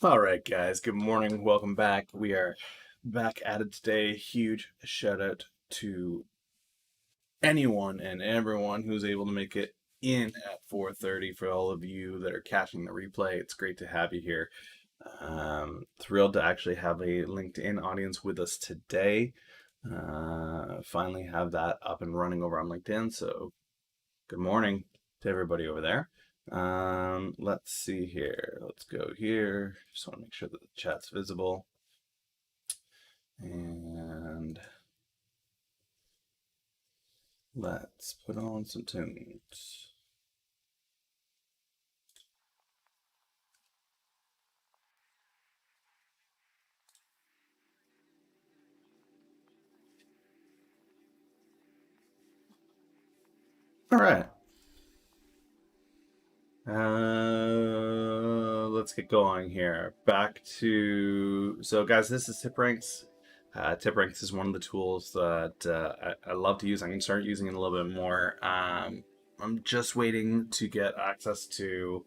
All right, guys, good morning. Welcome back. We are back at it today. Huge shout out to anyone and everyone who's able to make it in at 4:30. For all of you that are catching the replay, it's great to have you here. Thrilled to actually have a LinkedIn audience with us today. Finally have that up and running over on LinkedIn. So good morning to everybody over there. Let's see here. Let's go here. Just want to make sure that the chat's visible. And let's put on some tunes. All right. Let's get going here. Back to guys. This is Tip Ranks. Tip Ranks is one of the tools that I love to use. I'm gonna start using it a little bit more. I'm just waiting to get access to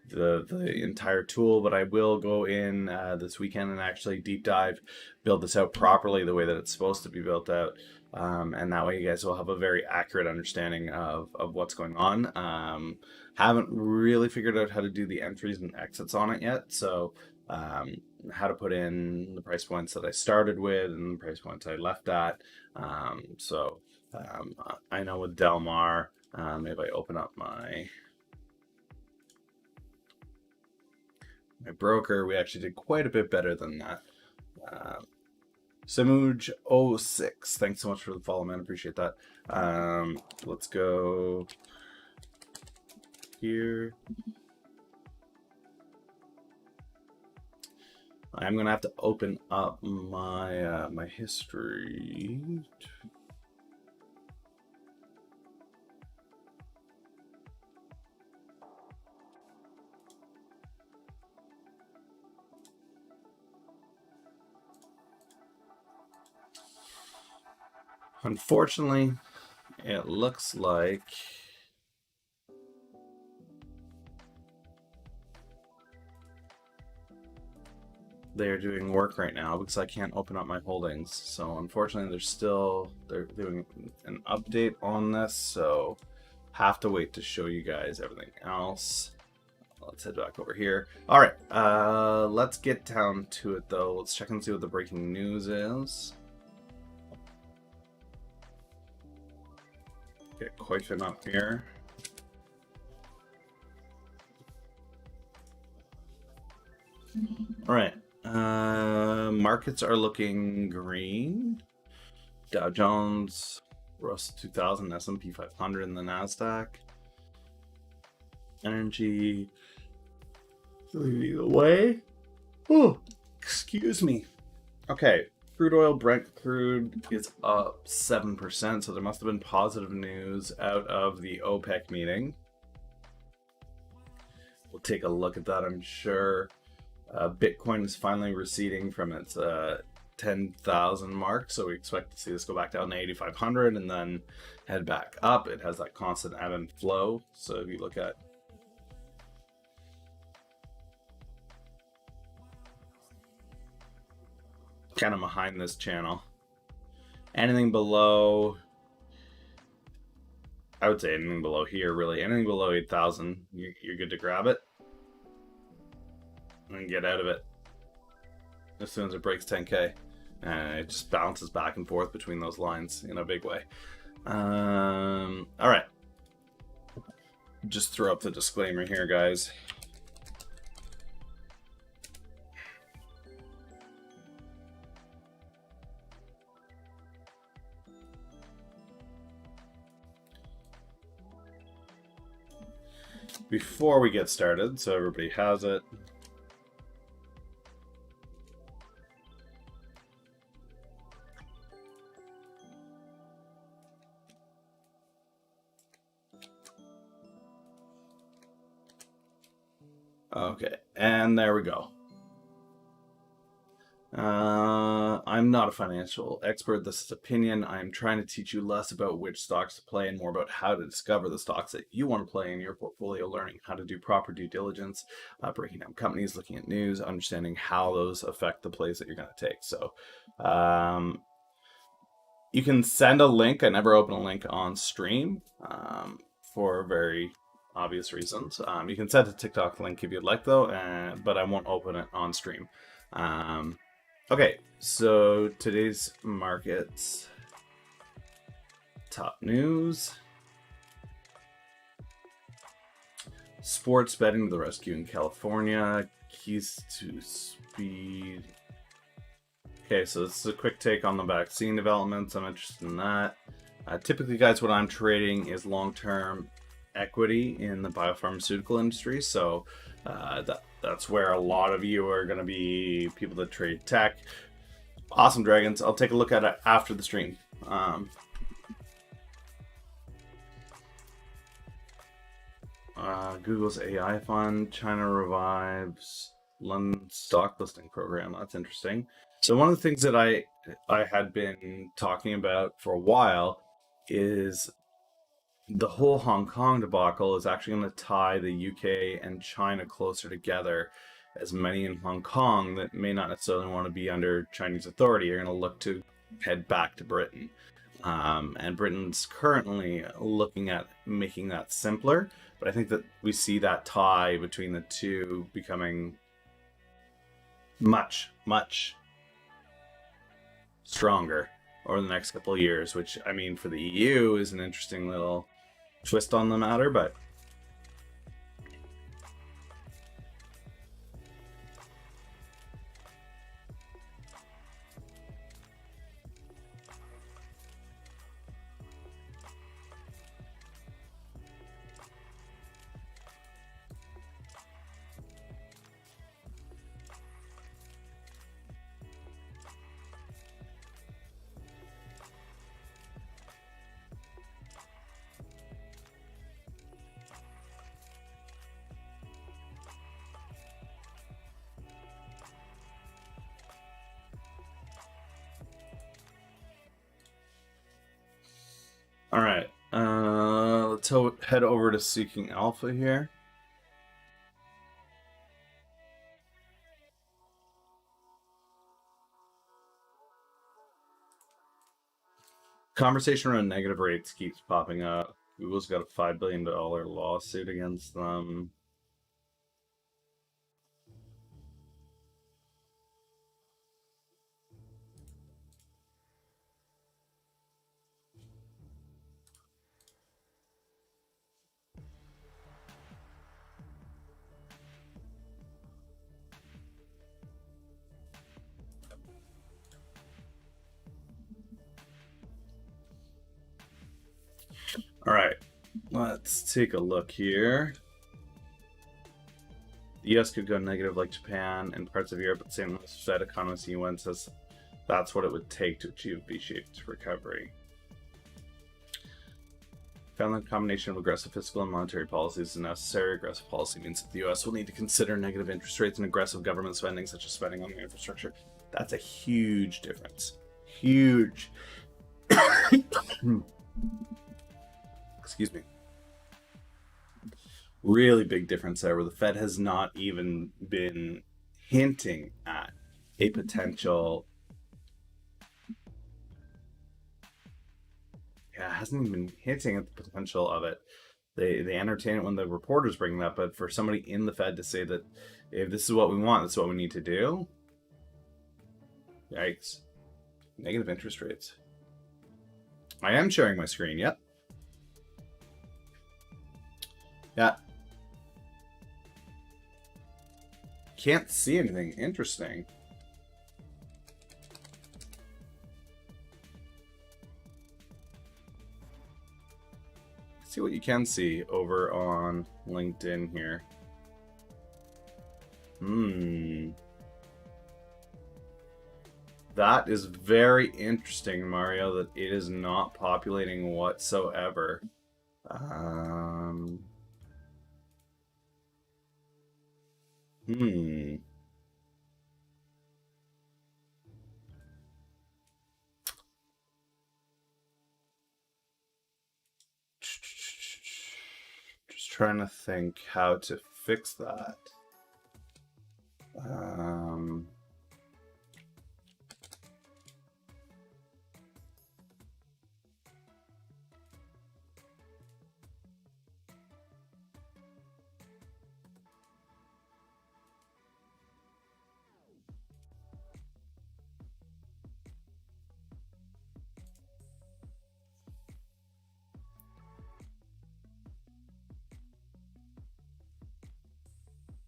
the entire tool, but I will go in this weekend and actually deep dive, build this out properly the way that it's supposed to be built out. And that way you guys will have a very accurate understanding of what's going on. Haven't really figured out how to do the entries and exits on it yet, so how to put in the price points that I started with and the price points I left at. I know with Delmar, if I open up my broker, we actually did quite a bit better than that. Samuj06, thanks so much for the follow, man. Appreciate that. Let's go here. I'm gonna have to open up my my history. Unfortunately, it looks like they're doing work right now because I can't open up my holdings. So unfortunately, they're doing an update on this, so have to wait to show you guys everything else. Let's head back over here. All right, let's get down to it though. Let's check and see what the breaking news is. Get Koifin up here. All right, markets are looking green. Dow Jones, Russell 2000, S&P 500, and the Nasdaq. Energy leading the way. Oh, excuse me. Okay, crude oil, Brent crude is up 7%, so there must have been positive news out of the OPEC meeting. We'll take a look at that, I'm sure. Bitcoin is finally receding from its 10,000 mark, so we expect to see this go back down to 8,500 and then head back up. It has that constant ebb and flow, so if you look at kind of behind this channel, anything below, I would say anything below here, really, anything below 8,000, you're good to grab it and get out of it as soon as it breaks 10K. And it just bounces back and forth between those lines in a big way. All right. Just throw up the disclaimer here, guys. Before we get started, so everybody has it. Okay, and there we go. I'm not a financial expert. This is opinion. I'm trying to teach you less about which stocks to play and more about how to discover the stocks that you want to play in your portfolio, learning how to do proper due diligence, breaking down companies, looking at news, understanding how those affect the plays that you're going to take. So, um, you can send a link. I never open a link on stream for very obvious reasons. You can send a TikTok link if you'd like, though, but I won't open it on stream. Um, okay, so today's markets top news. Sports betting to the rescue in California. Keys to speed. Okay, so this is a quick take on the vaccine developments. I'm interested in that. Typically, guys, what I'm trading is long-term equity in the biopharmaceutical industry. So that's where a lot of you are going to be people that trade tech. Awesome, Dragons. I'll take a look at it after the stream. Google's AI fund, China revives London stock listing program. That's interesting. So one of the things that I had been talking about for a while is the whole Hong Kong debacle is actually going to tie the UK and China closer together, as many in Hong Kong that may not necessarily want to be under Chinese authority are going to look to head back to Britain. And Britain's currently looking at making that simpler, but I think that we see that tie between the two becoming much, much stronger over the next couple of years, which, I mean, for the EU is an interesting little twist on the matter, but all right. Let's head over to Seeking Alpha here. Conversation around negative rates keeps popping up. Google's got a $5 billion lawsuit against them. All right, let's take a look here. The US could go negative like Japan and parts of Europe, but same as Fed economist UN says that's what it would take to achieve V-shaped recovery. Found that a combination of aggressive fiscal and monetary policies is necessary. Aggressive policy means that the US will need to consider negative interest rates and aggressive government spending, such as spending on infrastructure. That's a huge difference. Huge. Excuse me. Really big difference there, where the Fed has not even been hinting at a potential. Yeah, hasn't even been hinting at the potential of it. They entertain it when the reporters bring that, but for somebody in the Fed to say that if this is what we want, this is what we need to do. Yikes. Negative interest rates. I am sharing my screen, yep. Yeah. Can't see anything interesting. See what you can see over on LinkedIn here. That is very interesting, Mario, that it is not populating whatsoever. trying to think how to fix that.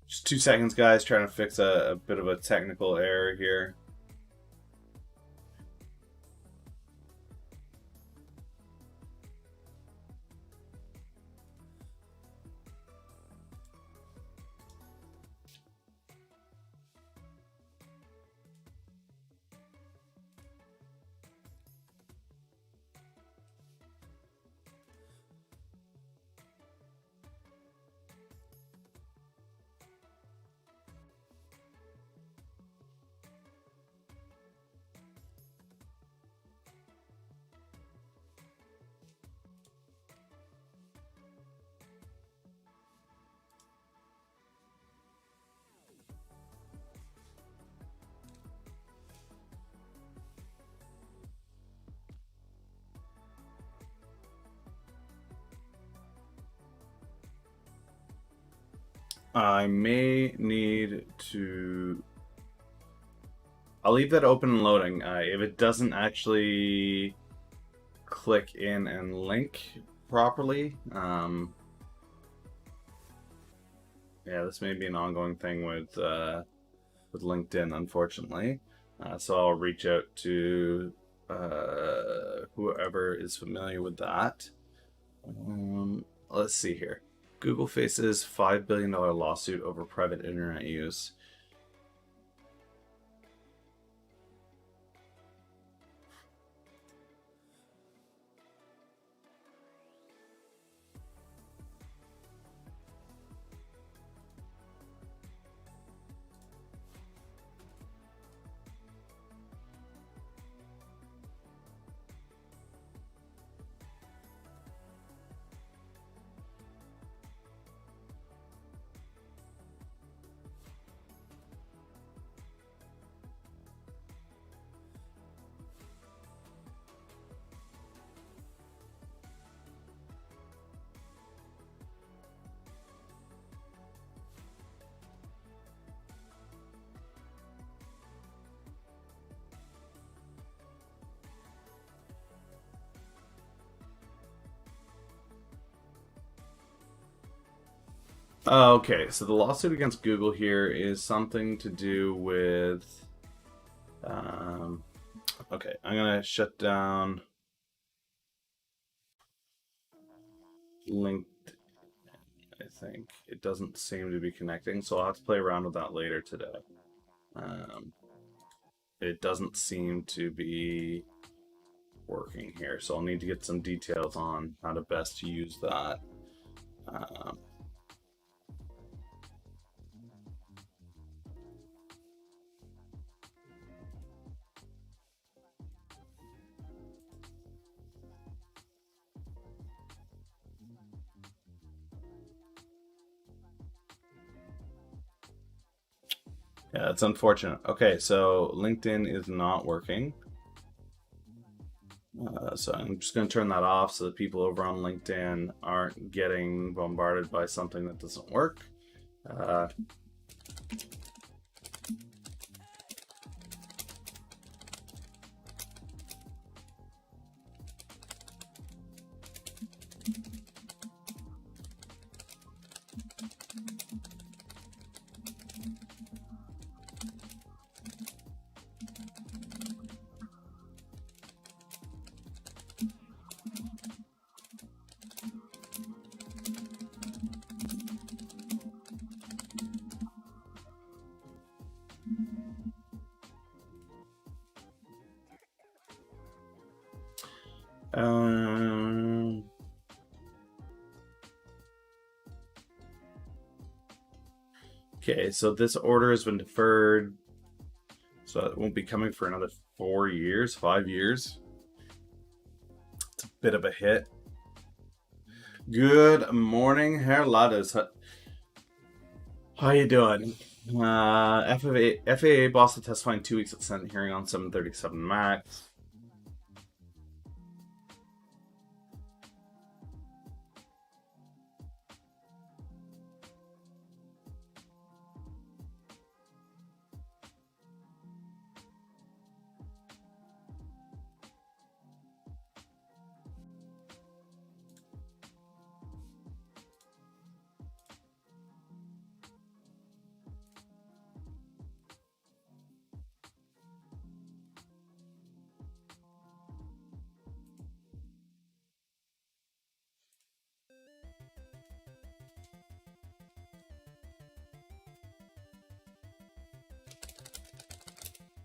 Just 2 seconds, guys. Trying to fix a bit of a technical error here. I may need to... I'll leave that open and loading. If it doesn't actually click in and link properly, yeah, this may be an ongoing thing with LinkedIn, unfortunately. So I'll reach out to whoever is familiar with that. Let's see here. Google faces $5 billion lawsuit over private internet use. Okay, so the lawsuit against Google here is something to do with... okay, I'm going to shut down LinkedIn, I think. It doesn't seem to be connecting, so I'll have to play around with that later today. It doesn't seem to be working here, so I'll need to get some details on how to best use that. Yeah, it's unfortunate. Okay, so LinkedIn is not working. So I'm just going to turn that off so that people over on LinkedIn aren't getting bombarded by something that doesn't work. Okay, so this order has been deferred, so it won't be coming for another 4 years, 5 years. It's a bit of a hit. Good morning, Herr Ladders. How you doing? FAA boss will testify in 2 weeks at the Senate hearing on 737 Max.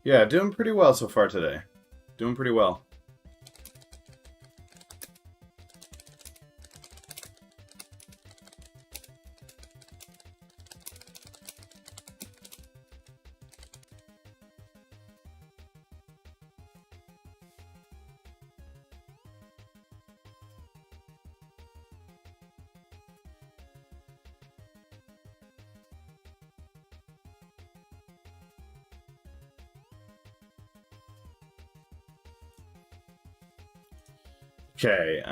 Yeah, doing pretty well so far today. Doing pretty well. Okay,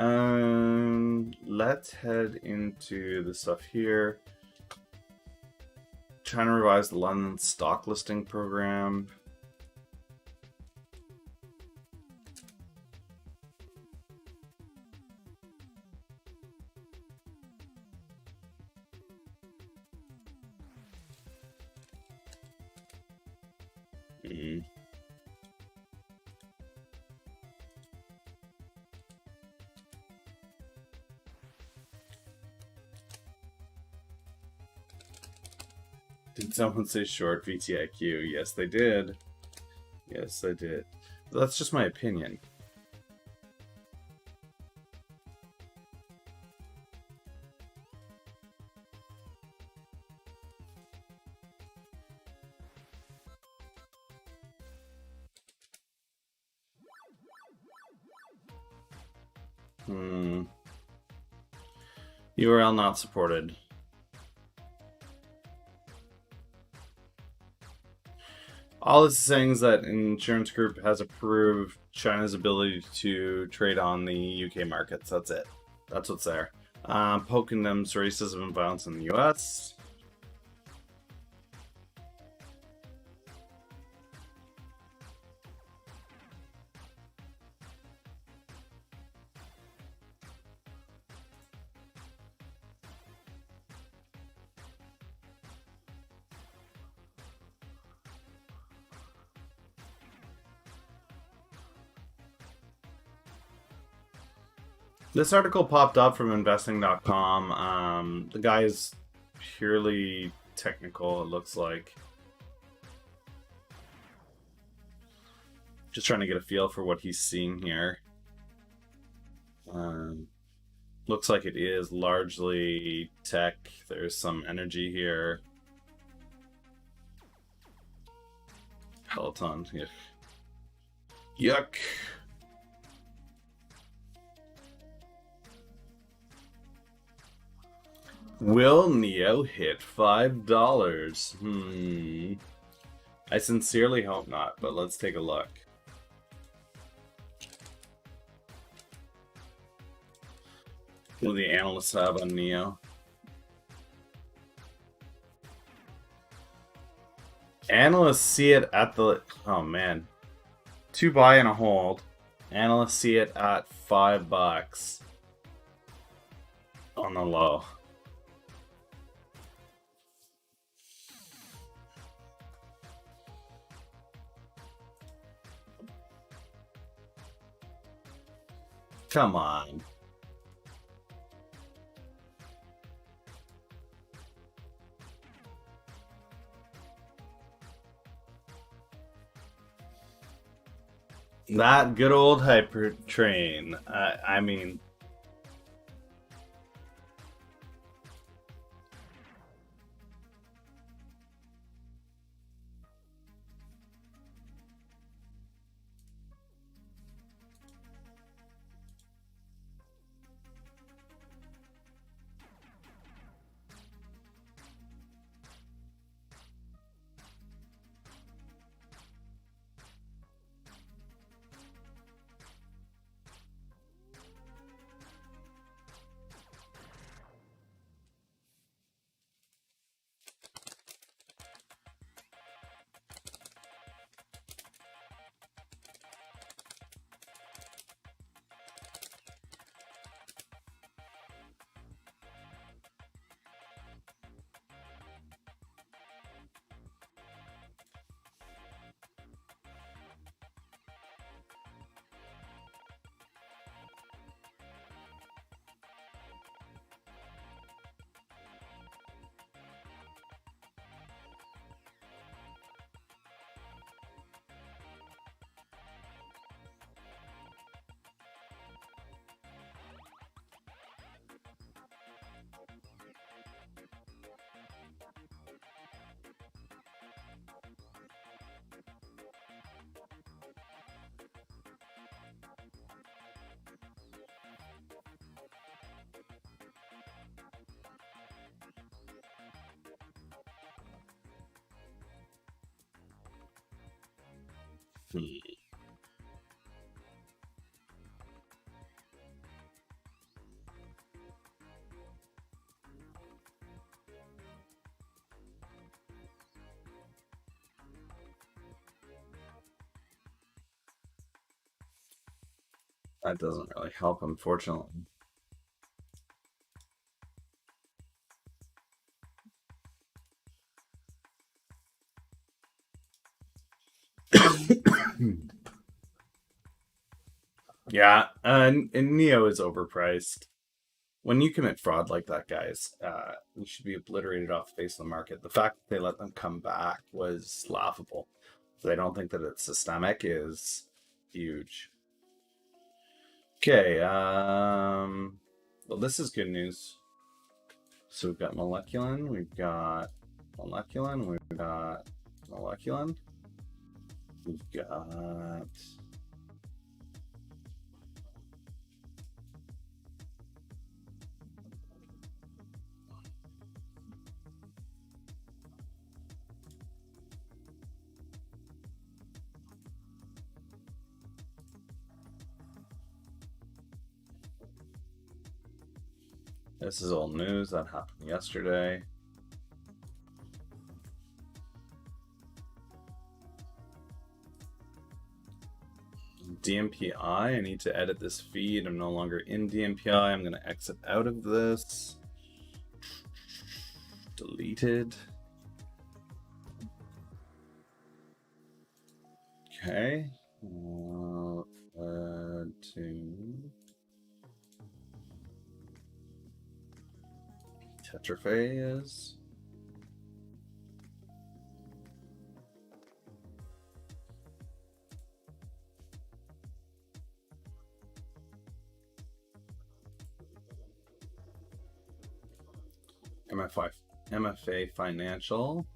let's head into the stuff here. Trying to revise the London stock listing program. Mm. Did someone say short VTIQ? Yes, they did. Yes, they did. That's just my opinion. URL not supported. All this is saying is that Insurance Group has approved China's ability to trade on the UK markets. That's it. That's what's there. Poking them's racism and violence in the US. This article popped up from investing.com. The guy is purely technical, it looks like. Just trying to get a feel for what he's seeing here. Looks like it is largely tech. There's some energy here. Peloton. Yuck. Will Neo hit $5? I sincerely hope not, but let's take a look. What do the analysts have on Neo? Analysts see it at the... Oh, man. 2 buy and a hold. Analysts see it at $5 on the low. Come on. That good old hyper train. I mean, Hmm. That doesn't really help, unfortunately. Yeah, and Neo is overpriced. When you commit fraud like that, guys, you should be obliterated off the face of the market. The fact that they let them come back was laughable. So they don't think that it's systemic is huge. Okay, well, this is good news. So we've got moleculin, we've got moleculin, we've got moleculin, we've got this is old news that happened yesterday. DMPI, I need to edit this feed. I'm no longer in DMPI. I'm going to exit out of this. Deleted. Okay. To tetraphase. MFA Financial.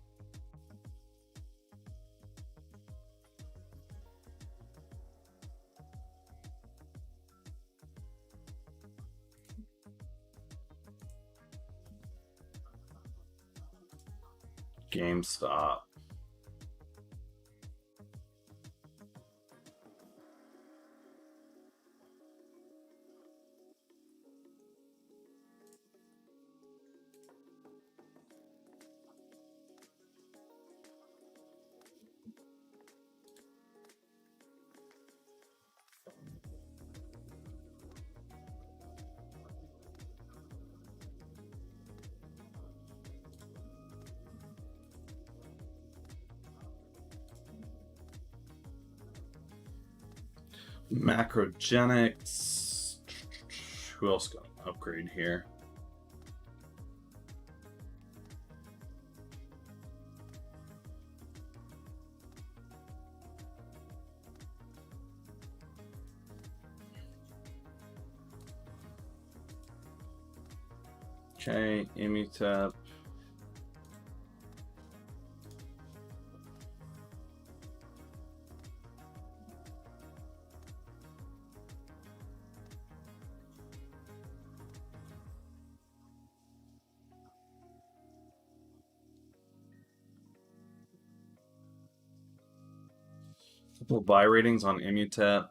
GameStop. Macrogenics. Who else got an upgrade here? Okay, Immutep. Couple buy ratings on Immutep.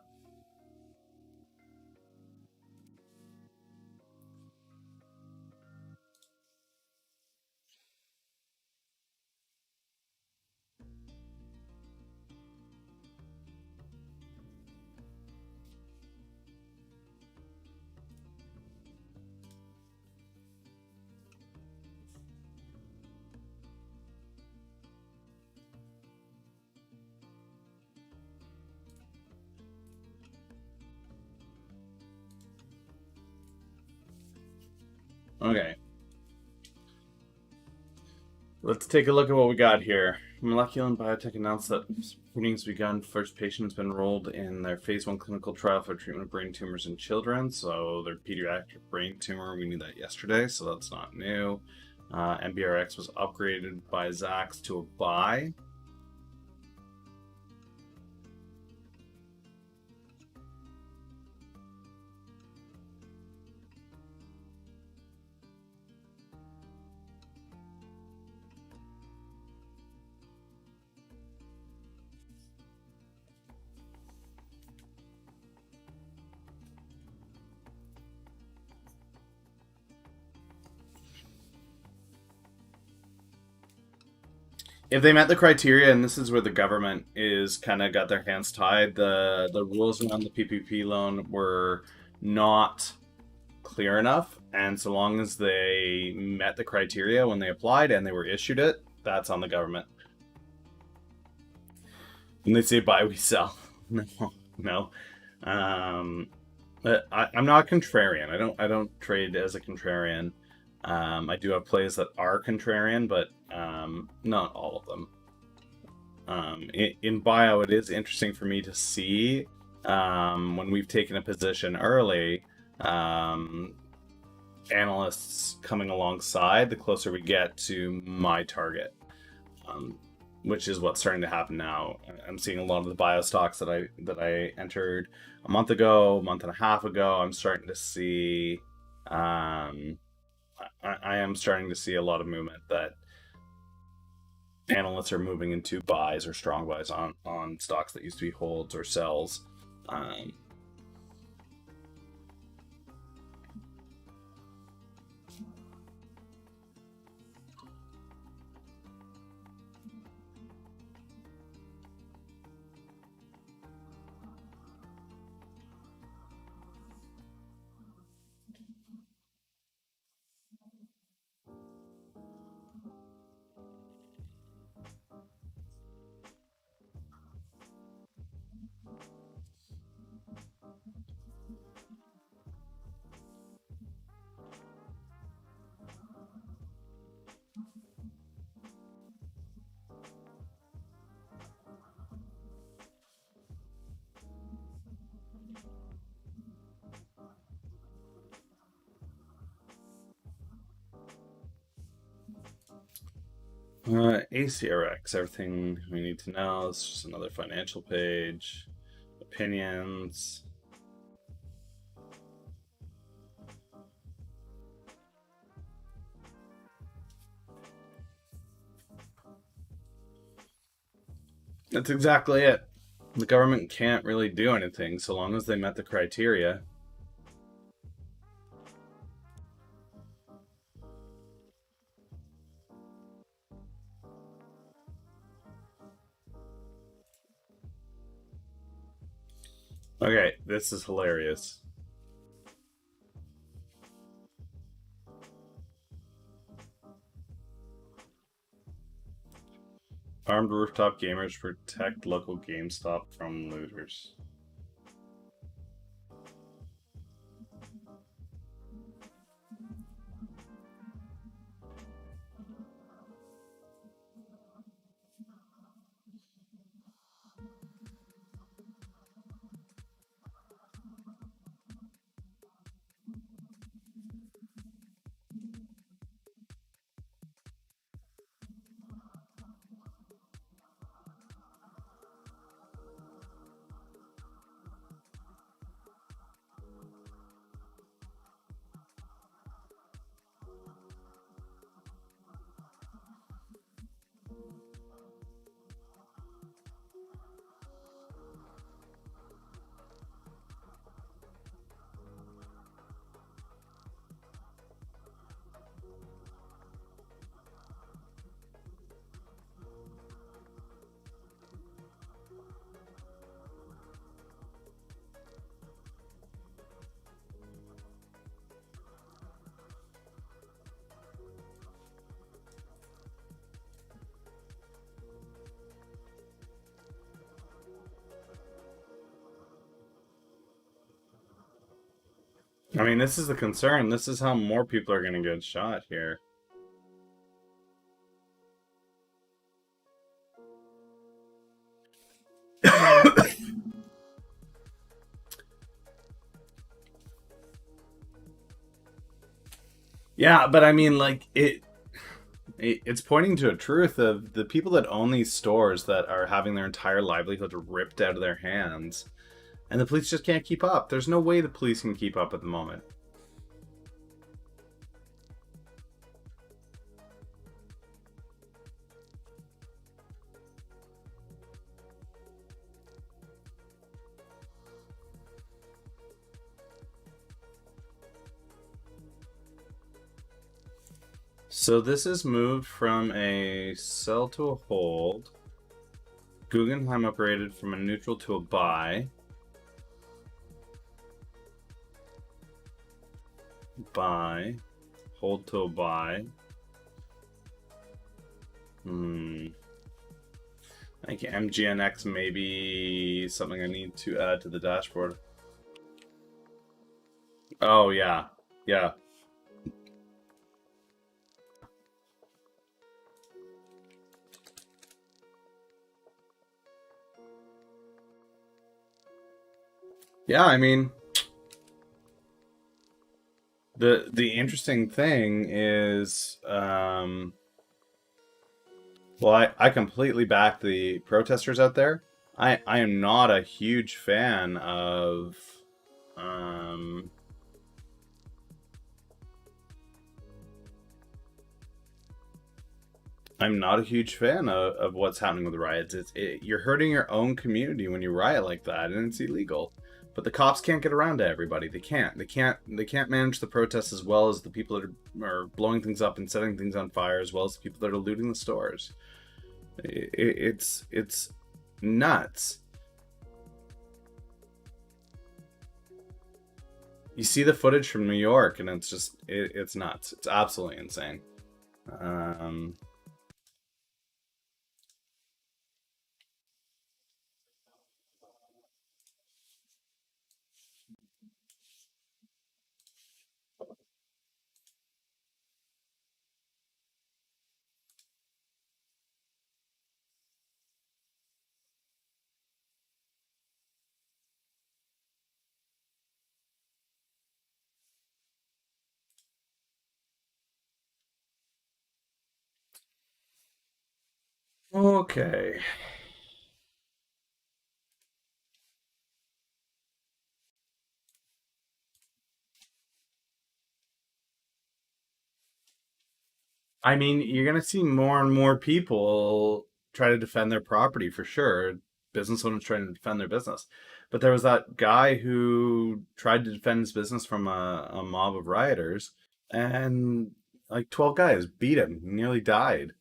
Okay. Let's take a look at what we got here. Molecular and Biotech announced that screening's begun. First patient has been enrolled in their phase 1 clinical trial for treatment of brain tumors in children. So their pediatric brain tumor, we knew that yesterday, so that's not new. MBRX was upgraded by Zacks to a buy. if they met the criteria, and this is where the government is kind of got their hands tied, the rules around the PPP loan were not clear enough, and so long as they met the criteria when they applied and they were issued it, that's on the government. When they say buy, we sell. No, no. Um, but I'm not a contrarian. I don't trade as a contrarian. I do have plays that are contrarian, but not all of them. In bio, it is interesting for me to see when we've taken a position early, analysts coming alongside the closer we get to my target, which is what's starting to happen now. I'm seeing a lot of the bio stocks that I entered a month ago, a month and a half ago. I'm starting to see. I am starting to see a lot of movement that analysts are moving into buys or strong buys on stocks that used to be holds or sells. Um, ACRX, everything we need to know. It's just another financial page. Opinions. That's exactly it. The government can't really do anything so long as they met the criteria. Okay, this is hilarious. Armed rooftop gamers protect local GameStop from looters. I mean, this is the concern. This is how more people are going to get shot here. Yeah, but I mean, like it's pointing to a truth of the people that own these stores that are having their entire livelihood ripped out of their hands, and the police just can't keep up. There's no way the police can keep up at the moment. So this is moved from a sell to a hold. Guggenheim upgraded from a neutral to a buy. Buy. Hold to a buy. I think MGNX may be something I need to add to the dashboard. Oh, yeah. Yeah. Yeah, I mean, the interesting thing is, well, I completely back the protesters out there. I am not a huge fan of, um, I'm not a huge fan of what's happening with the riots. You're hurting your own community when you riot like that, and it's illegal. But the cops can't get around to everybody. They can't. They can't manage the protests as well as the people that are blowing things up and setting things on fire, as well as the people that are looting the stores. It's nuts. You see the footage from New York, and it's just it's nuts. It's absolutely insane. Um, okay. I mean, you're gonna see more and more people try to defend their property for sure. Business owners trying to defend their business. But there was that guy who tried to defend his business from a mob of rioters, and like 12 guys beat him, he nearly died.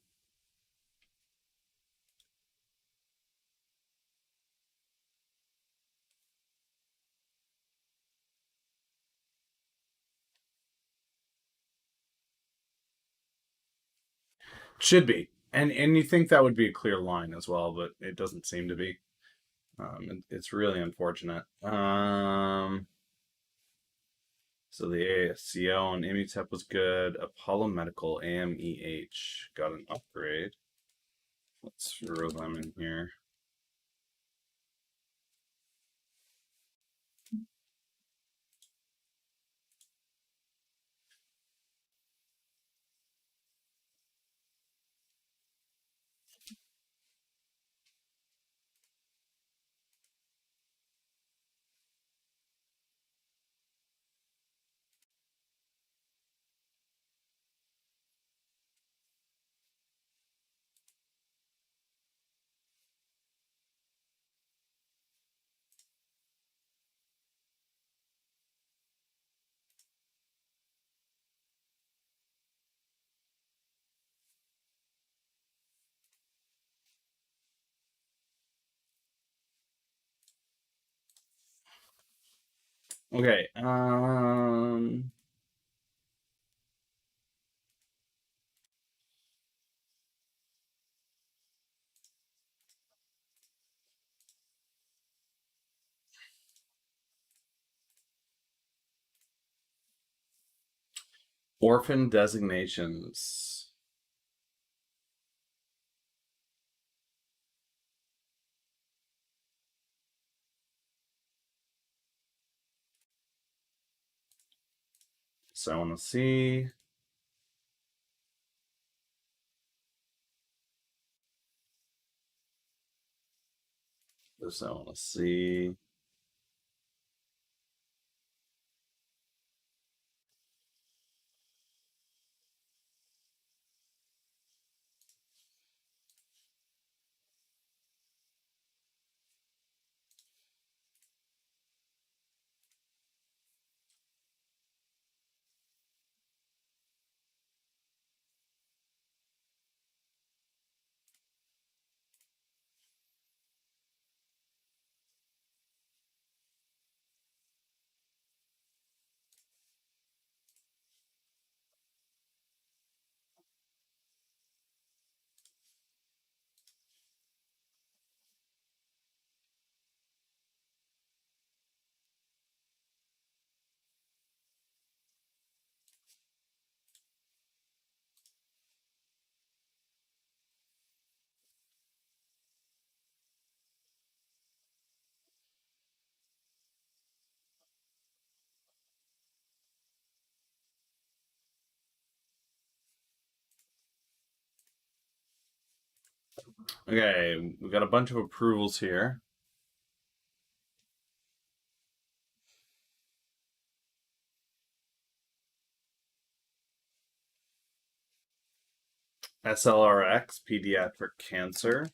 Should be. And you think that would be a clear line as well, but it doesn't seem to be. It's really unfortunate. So the ASCO on Immutep was good. Apollo Medical AMEH got an upgrade. Let's throw them in here. Okay. Orphan designations. So I want to see. This I want to see. Okay, we've got a bunch of approvals here. SLRX, pediatric cancer.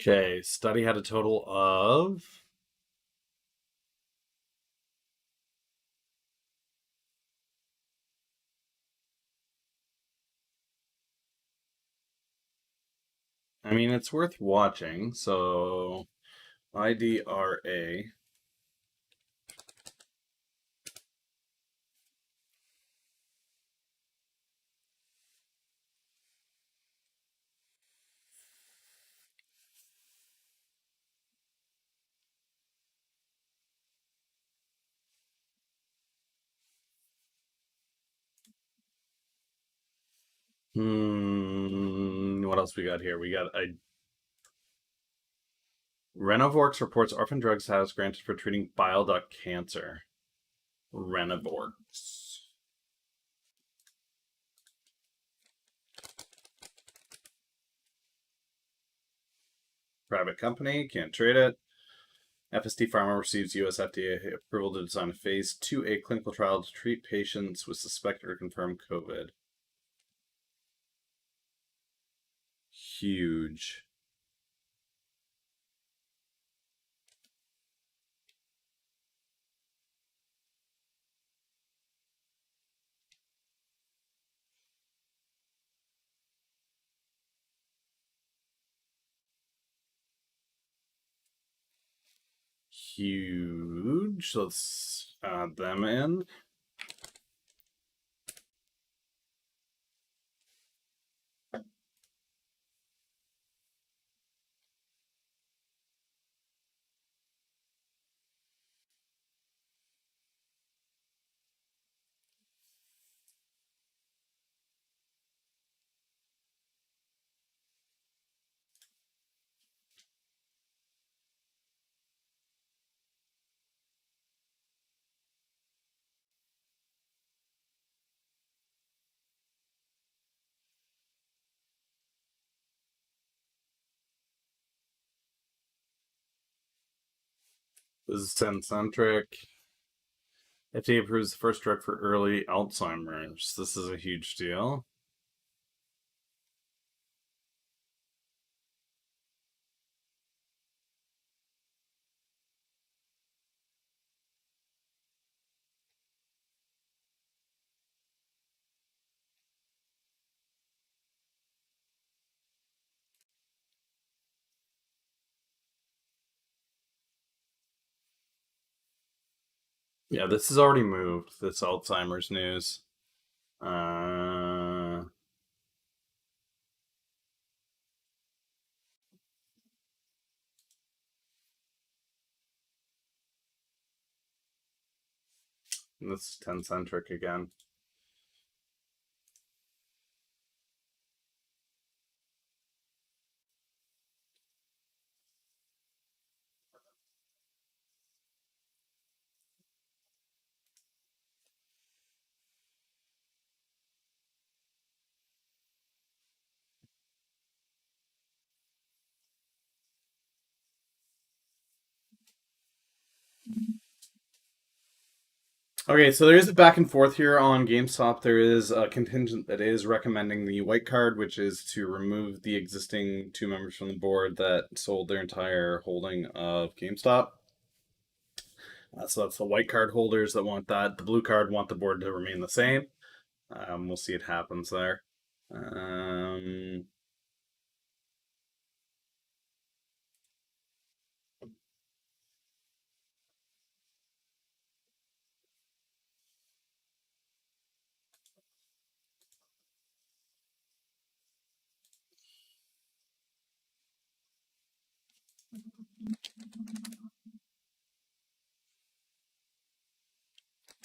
Okay, study had a total of. I mean, it's worth watching. So, IDRA. What else we got here? We got a Renovorx reports orphan drug status granted for treating bile duct cancer. Renovorx. Private company, can't trade it. FST Pharma receives US FDA approval to design a phase 2A clinical trial to treat patients with suspected or confirmed COVID. Huge. Huge. Let's add them in. This is 10-centric. FDA approves the first drug for early Alzheimer's. This is a huge deal. Yeah, this has already moved. This Alzheimer's news. Uh, this is 10 centric again. Okay, so there is a back and forth here on GameStop. There is a contingent that is recommending the white card, which is to remove the existing two members from the board that sold their entire holding of GameStop. So that's the white card holders that want that. The blue card want the board to remain the same. We'll see it happens there. Um,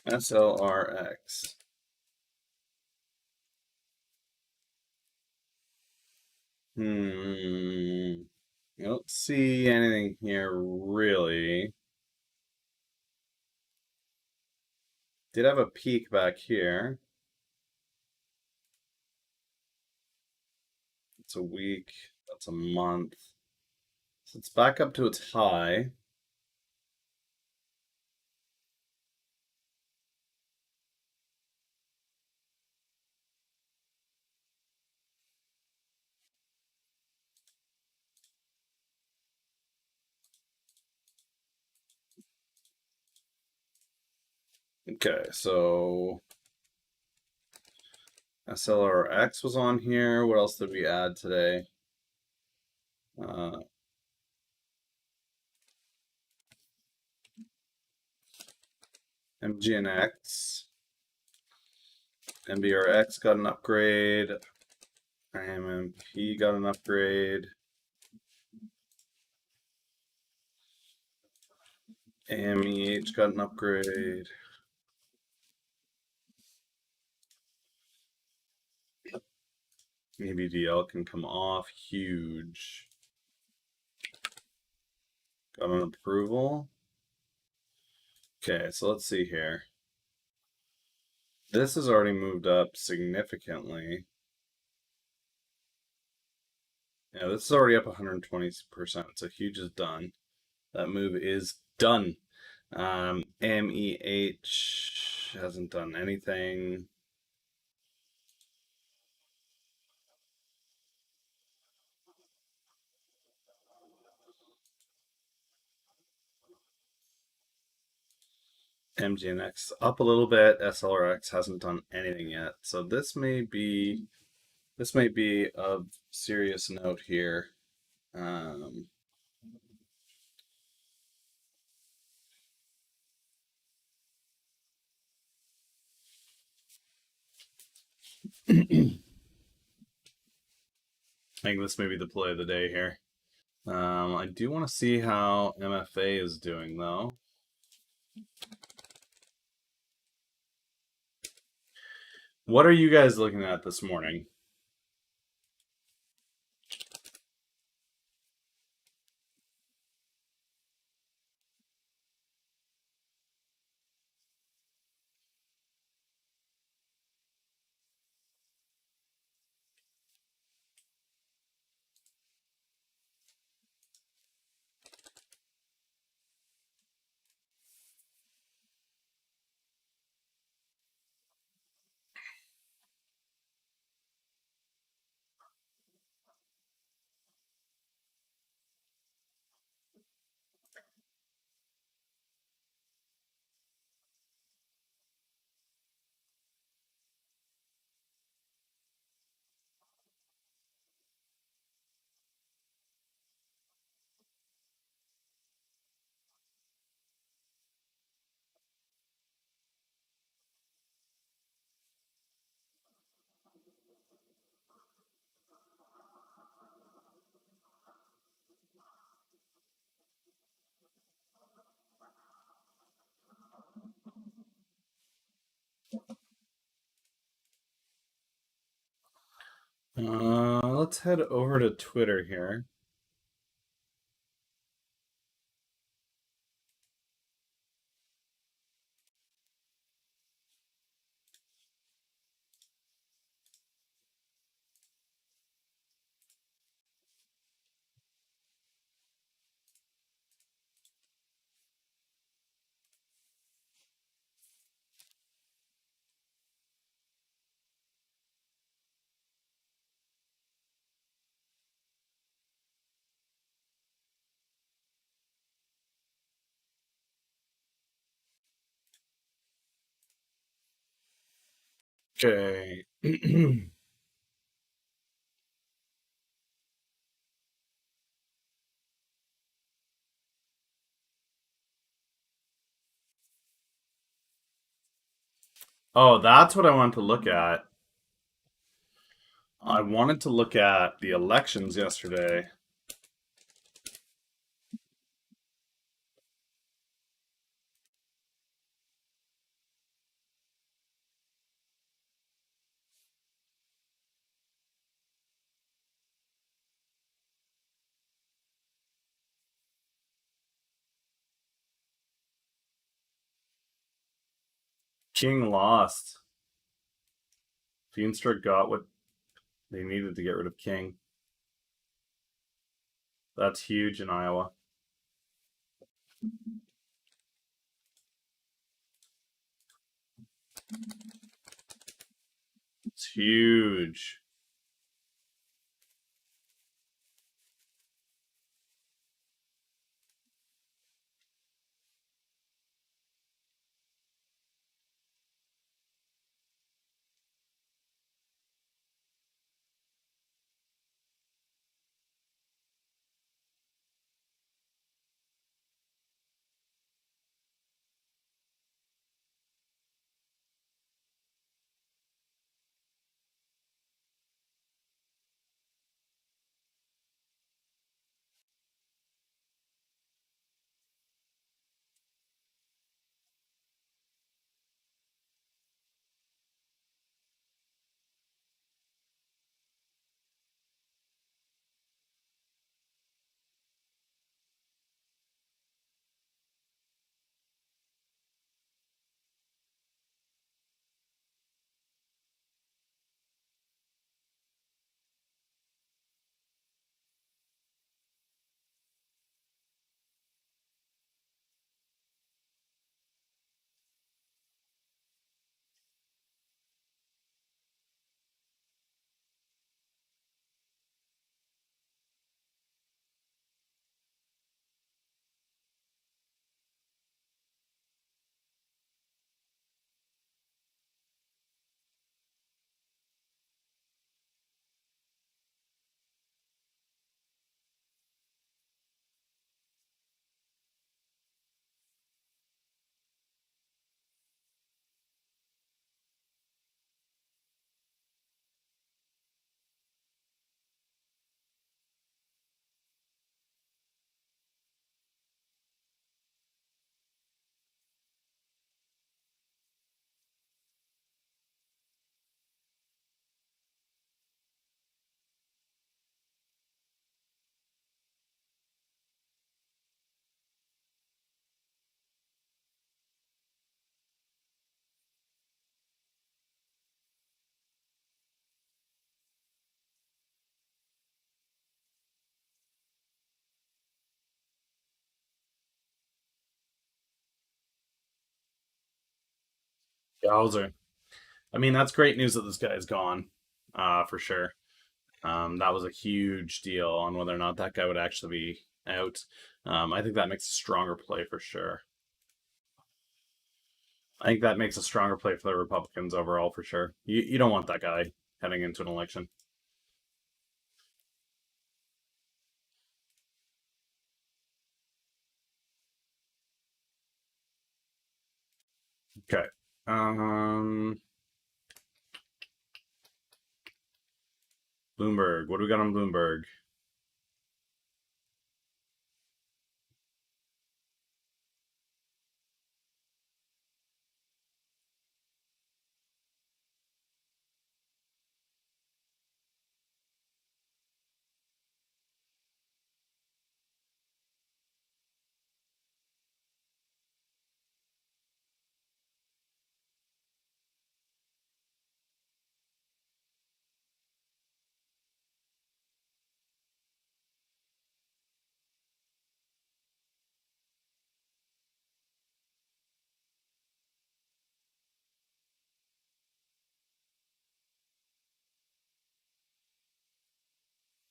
SLRX. Hmm. I don't see anything here really. Did have a peak back here. It's a week. That's a month. So it's back up to its high. Okay, so SLRX was on here. What else did we add today? Uh, MGNX. MBRX got an upgrade. IMMP got an upgrade. AMEH got an upgrade. ABDL can come off. Huge. Got an approval. Okay, so let's see here. This has already moved up significantly. Yeah, this is already up 120%. So huge is done. That move is done. MEH hasn't done anything. MGNX up a little bit. SLRX hasn't done anything yet. So this may be of serious note here. Um, I think this may be the play of the day here. I do want to see how MFA is doing though. What are you guys looking at this morning? Let's head over to Twitter here. Okay. Oh, that's what I wanted to look at. I wanted to look at the elections yesterday. King lost. Feenstra got what they needed to get rid of King. That's huge in Iowa. It's huge. Yowzer. I mean, that's great news that this guy's gone, for sure. That was a huge deal on whether or not that guy would actually be out. I think that makes a stronger play for sure. I think that makes a stronger play for the Republicans overall for sure. You don't want that guy heading into an election. Okay. Um, Bloomberg. What do we got on Bloomberg?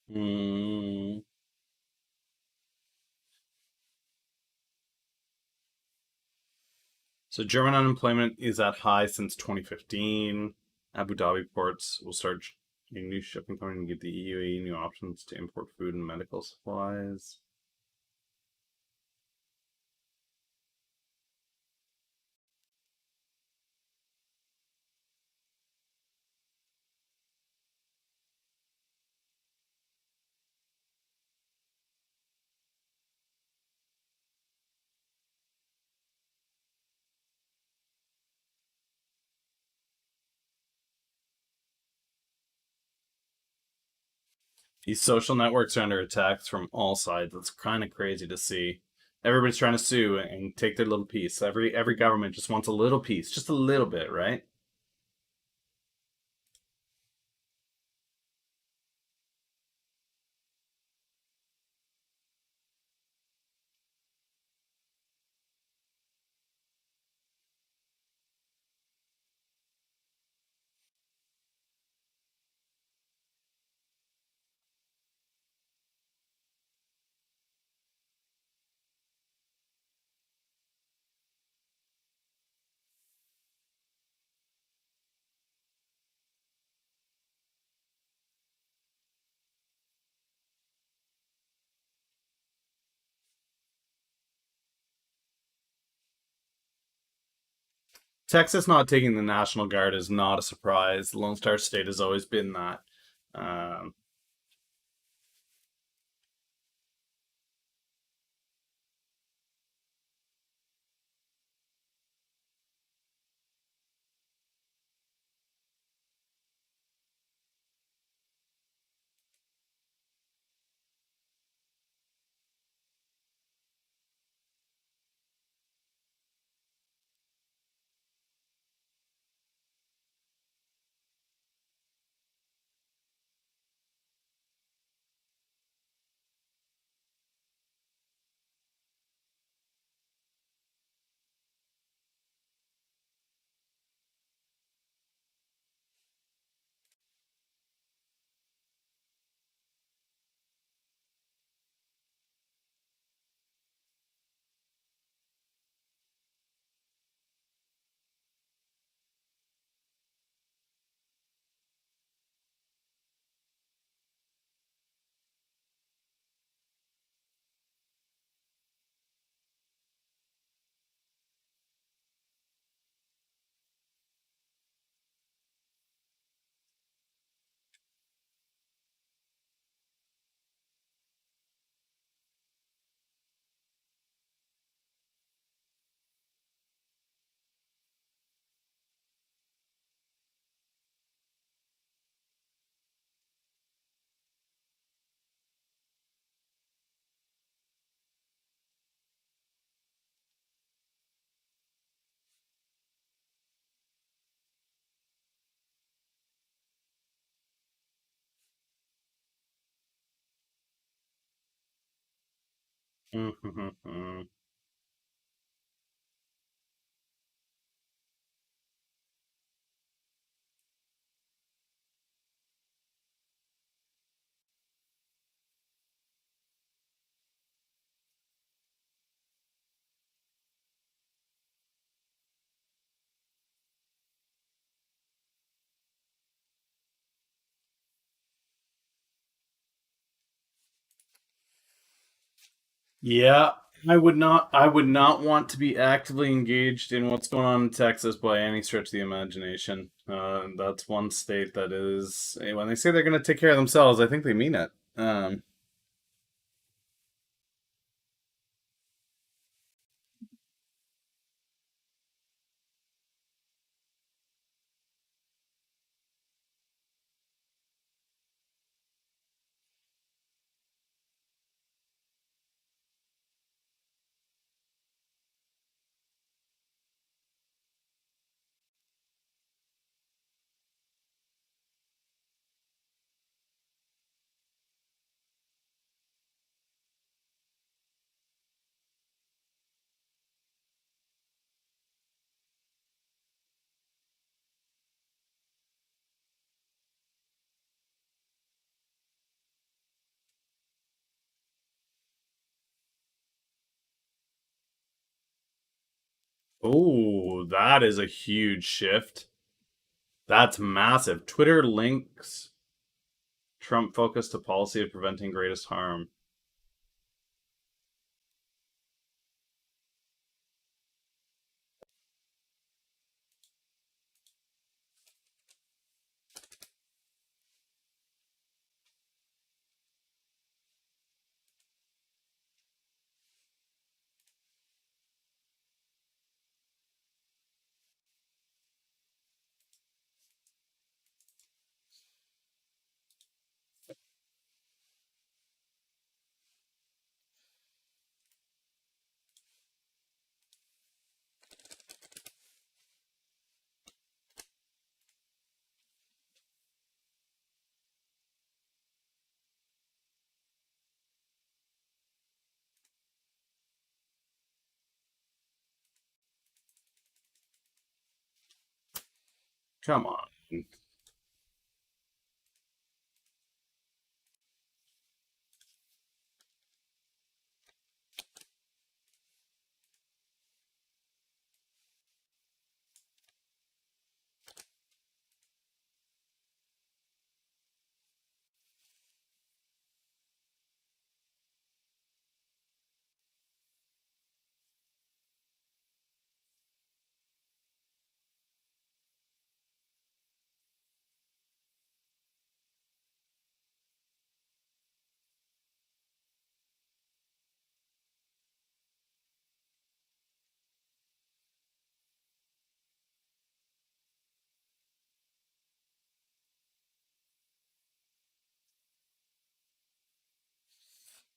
Mm. So German unemployment is at high since 2015. Abu Dhabi ports will start a new shipping company and give the UAE new options to import food and medical supplies. These social networks are under attacks from all sides. It's kind of crazy to see. Everybody's trying to sue and take their little piece. Every government just wants a little piece, just a little bit, right? Texas not taking the National Guard is not a surprise. The Lone Star State has always been that. Um, yeah, I would not want to be actively engaged in what's going on in Texas by any stretch of the imagination. That's one state that is, when they say they're going to take care of themselves, I think they mean it. Oh, that is a huge shift. That's massive. Twitter links Trump focus to policy of preventing greatest harm. Come on.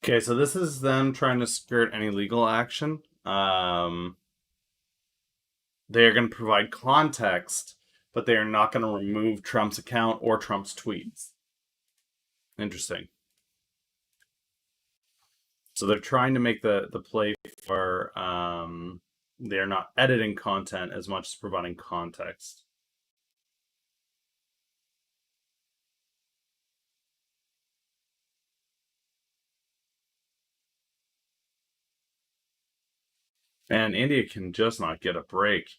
Okay, so this is them trying to skirt any legal action. They are going to provide context, but they are not going to remove Trump's account or Trump's tweets. Interesting. So they're trying to make the play for they're not editing content as much as providing context. And India can just not get a break.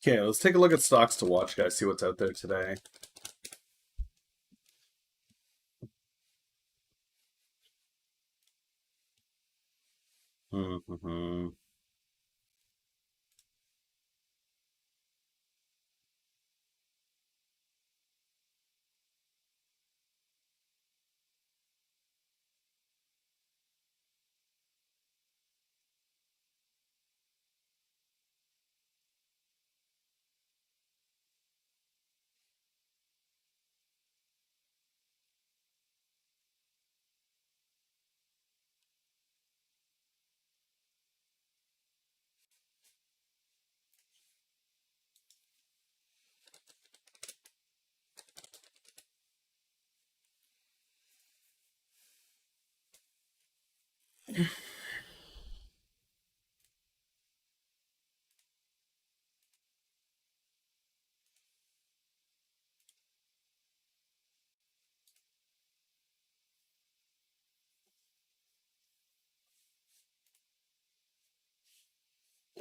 Okay, let's take a look at stocks to watch, guys. See what's out there today. Mm-hmm.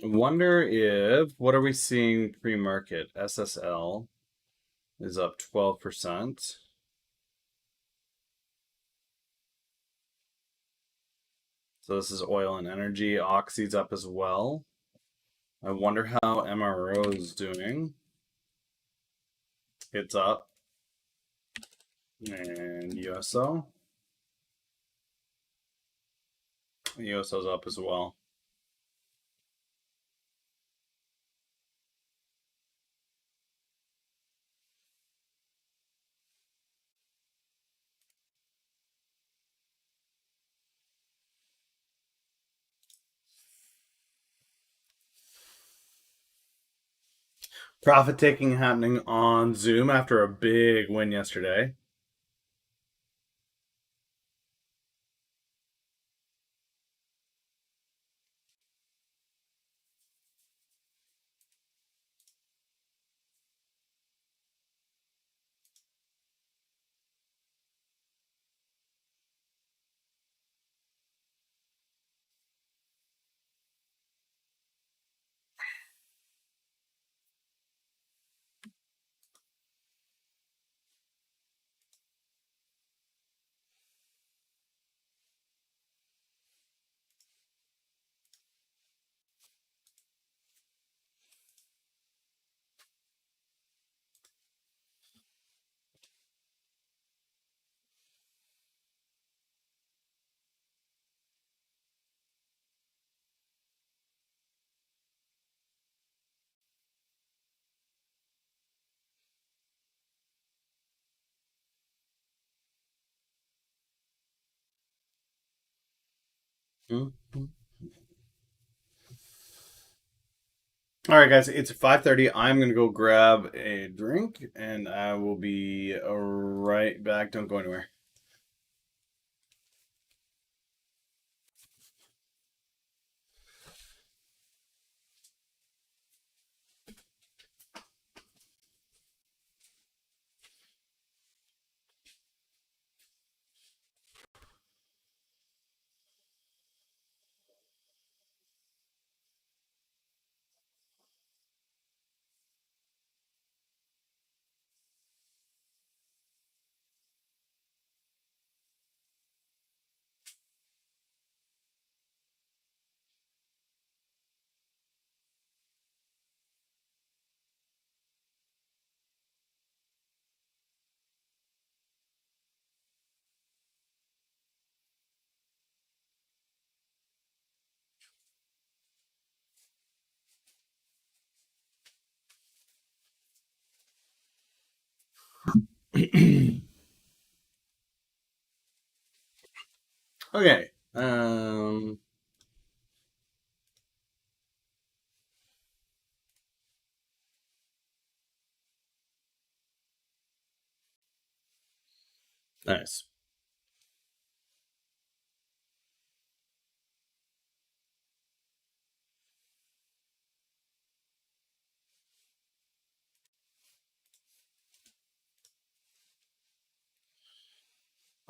Wonder if what are we seeing pre-market? SSL is up 12%. So this is oil and energy. Oxy's up as well. I wonder how MRO is doing. It's up. And USO. USO's up as well. Profit taking happening on Zoom after a big win yesterday. Mm-hmm. All right, guys, it's 5:30. I'm gonna go grab a drink, and I will be right back. Don't go anywhere. Okay. Nice.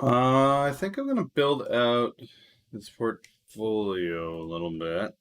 I think I'm gonna build out this portfolio a little bit.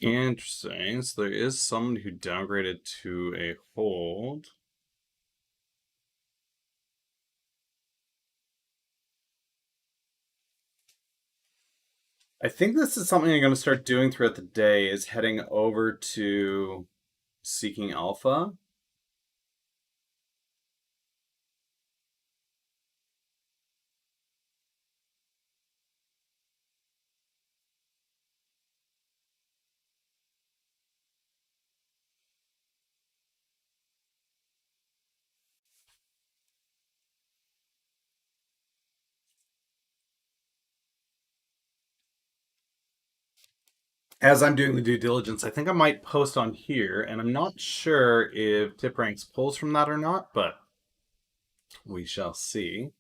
Interesting. So there is someone who downgraded to a hold. I think this is something I'm going to start doing throughout the day is heading over to Seeking Alpha. As I'm doing the due diligence, I think I might post on here, and I'm not sure if Tip Ranks pulls from that or not, but we shall see.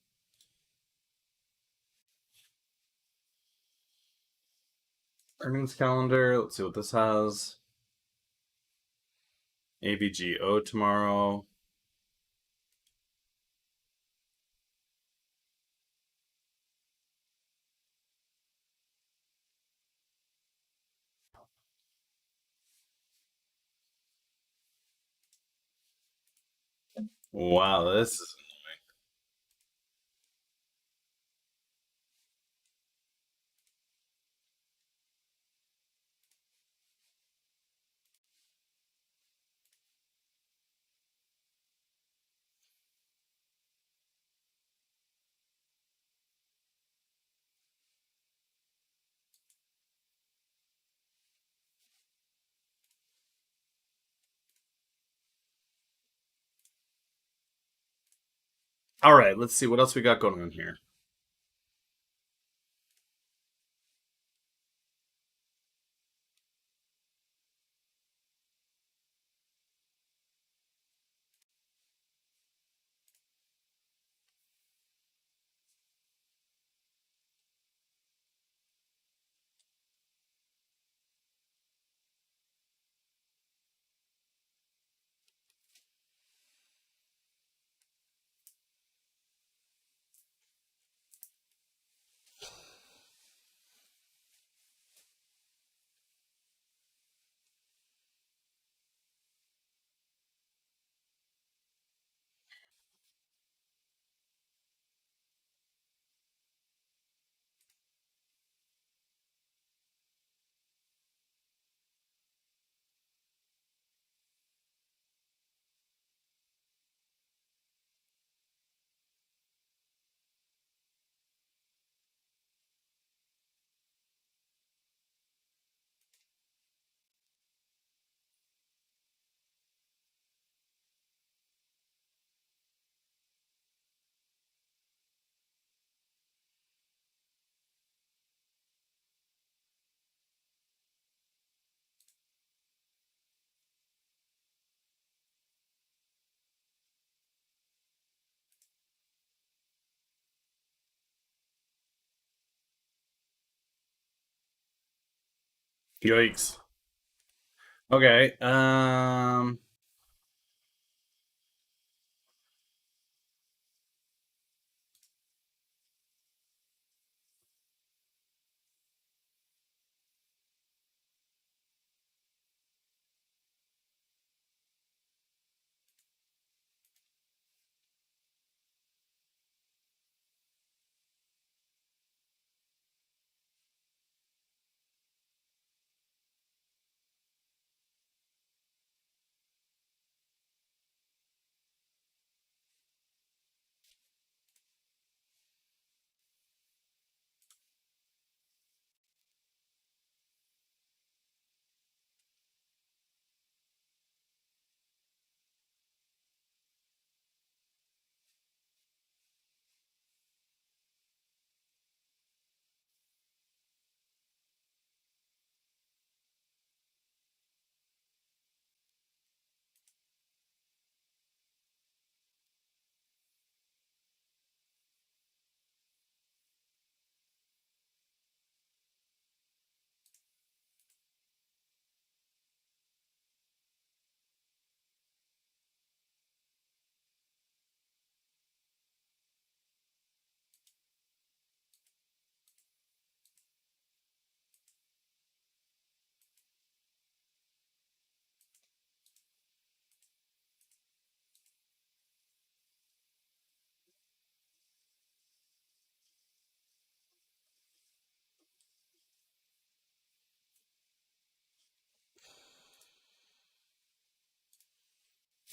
Earnings calendar. Let's see what this has. AVGO tomorrow. Wow, this is all right. Let's see what else we got going on here. Yikes. Okay.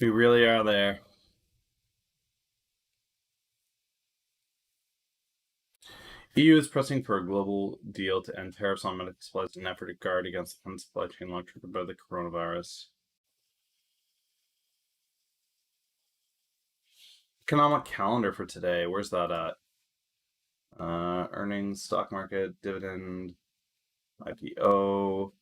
We really are there. EU is pressing for a global deal to end tariffs on medical supplies in an effort to guard against the supply chain lock triggered by the coronavirus. Economic calendar for today. Where's that at? Earnings, stock market, dividend, IPO.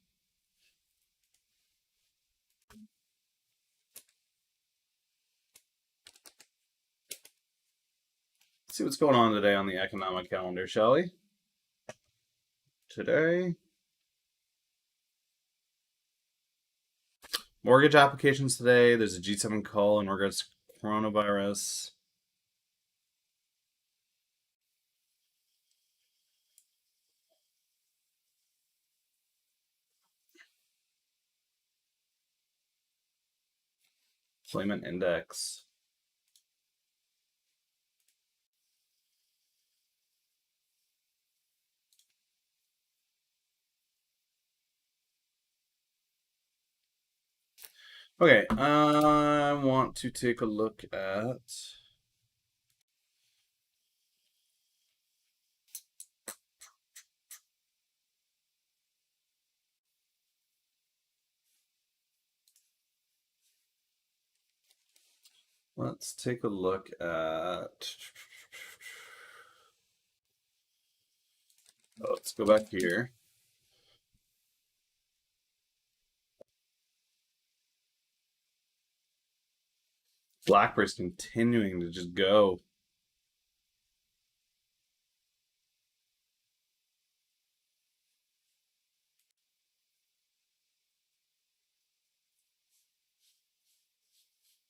Let's see what's going on today on the economic calendar, shall we? Today, mortgage applications today. There's a G7 call in regards to coronavirus. Employment index. Okay, I want to take a look at. Let's take a look at. Oh, let's go back here. Blackberry's continuing to just go.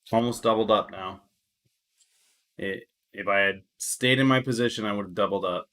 It's almost doubled up now. If I had stayed in my position, I would have doubled up.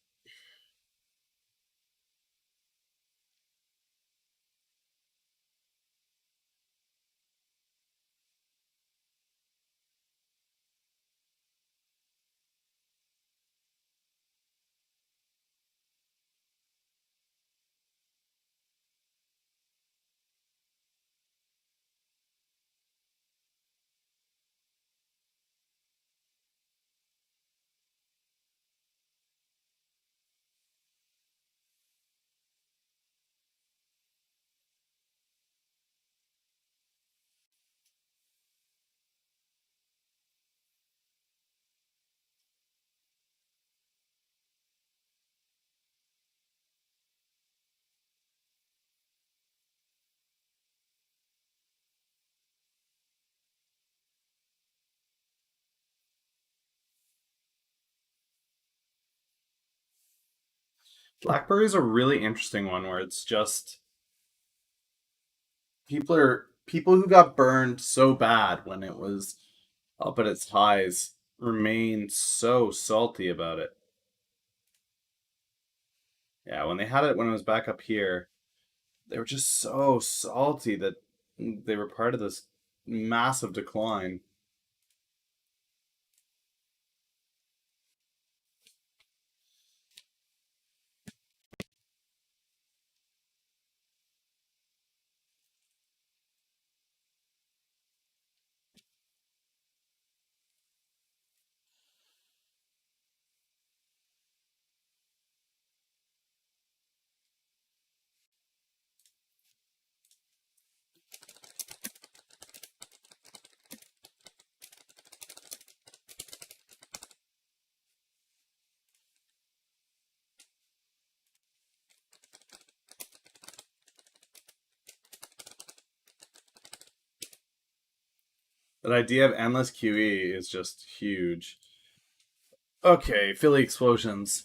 Blackberry's a really interesting one where it's just people who got burned so bad when it was up at its highs remain so salty about it. Yeah, when they had it when it was back up here, they were just so salty that they were part of this massive decline. That idea of endless QE is just huge. Okay, Philly explosions.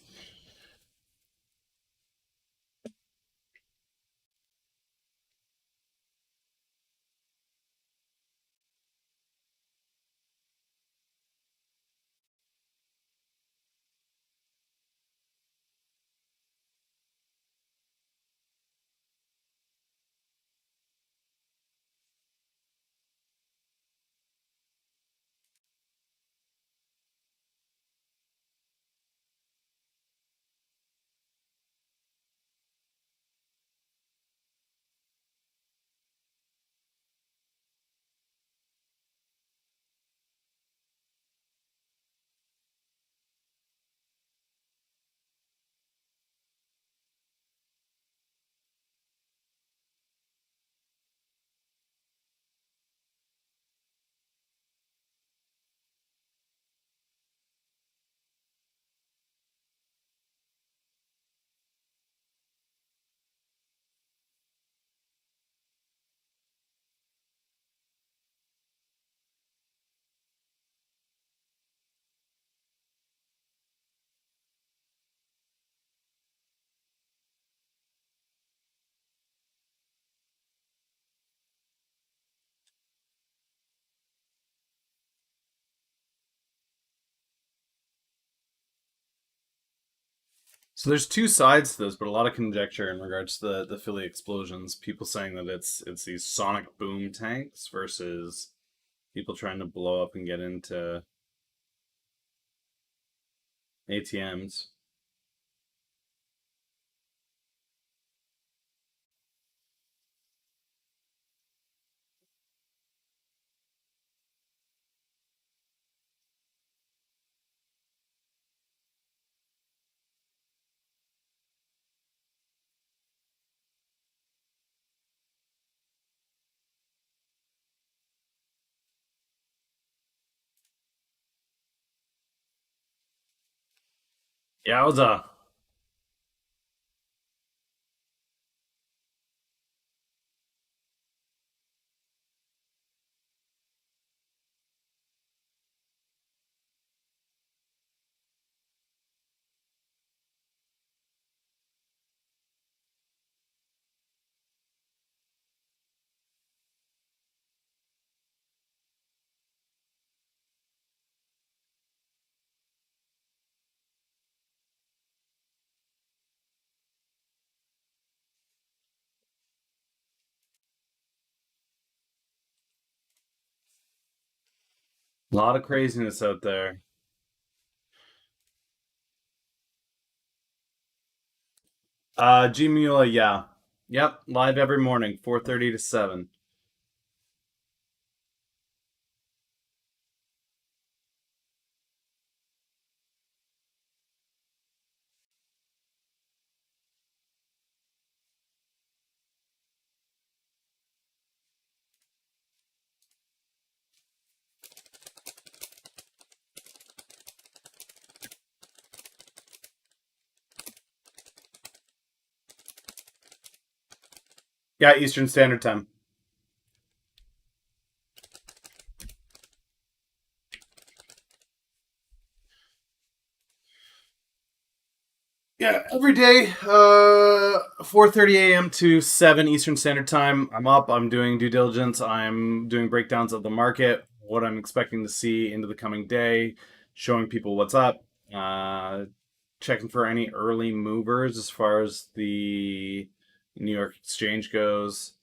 So there's two sides to this, but a lot of conjecture in regards to the Philly explosions. People saying that it's these sonic boom tanks versus people trying to blow up and get into ATMs. Yowza. A lot of craziness out there. G Mula, yeah. Yep, live every morning, 4:30 to 7. Yeah, Eastern Standard Time. Yeah, every day, 4:30 a.m. to 7 Eastern Standard Time. I'm up. I'm doing due diligence. I'm doing breakdowns of the market, what I'm expecting to see into the coming day, showing people what's up, uh, checking for any early movers as far as the New York Exchange goes,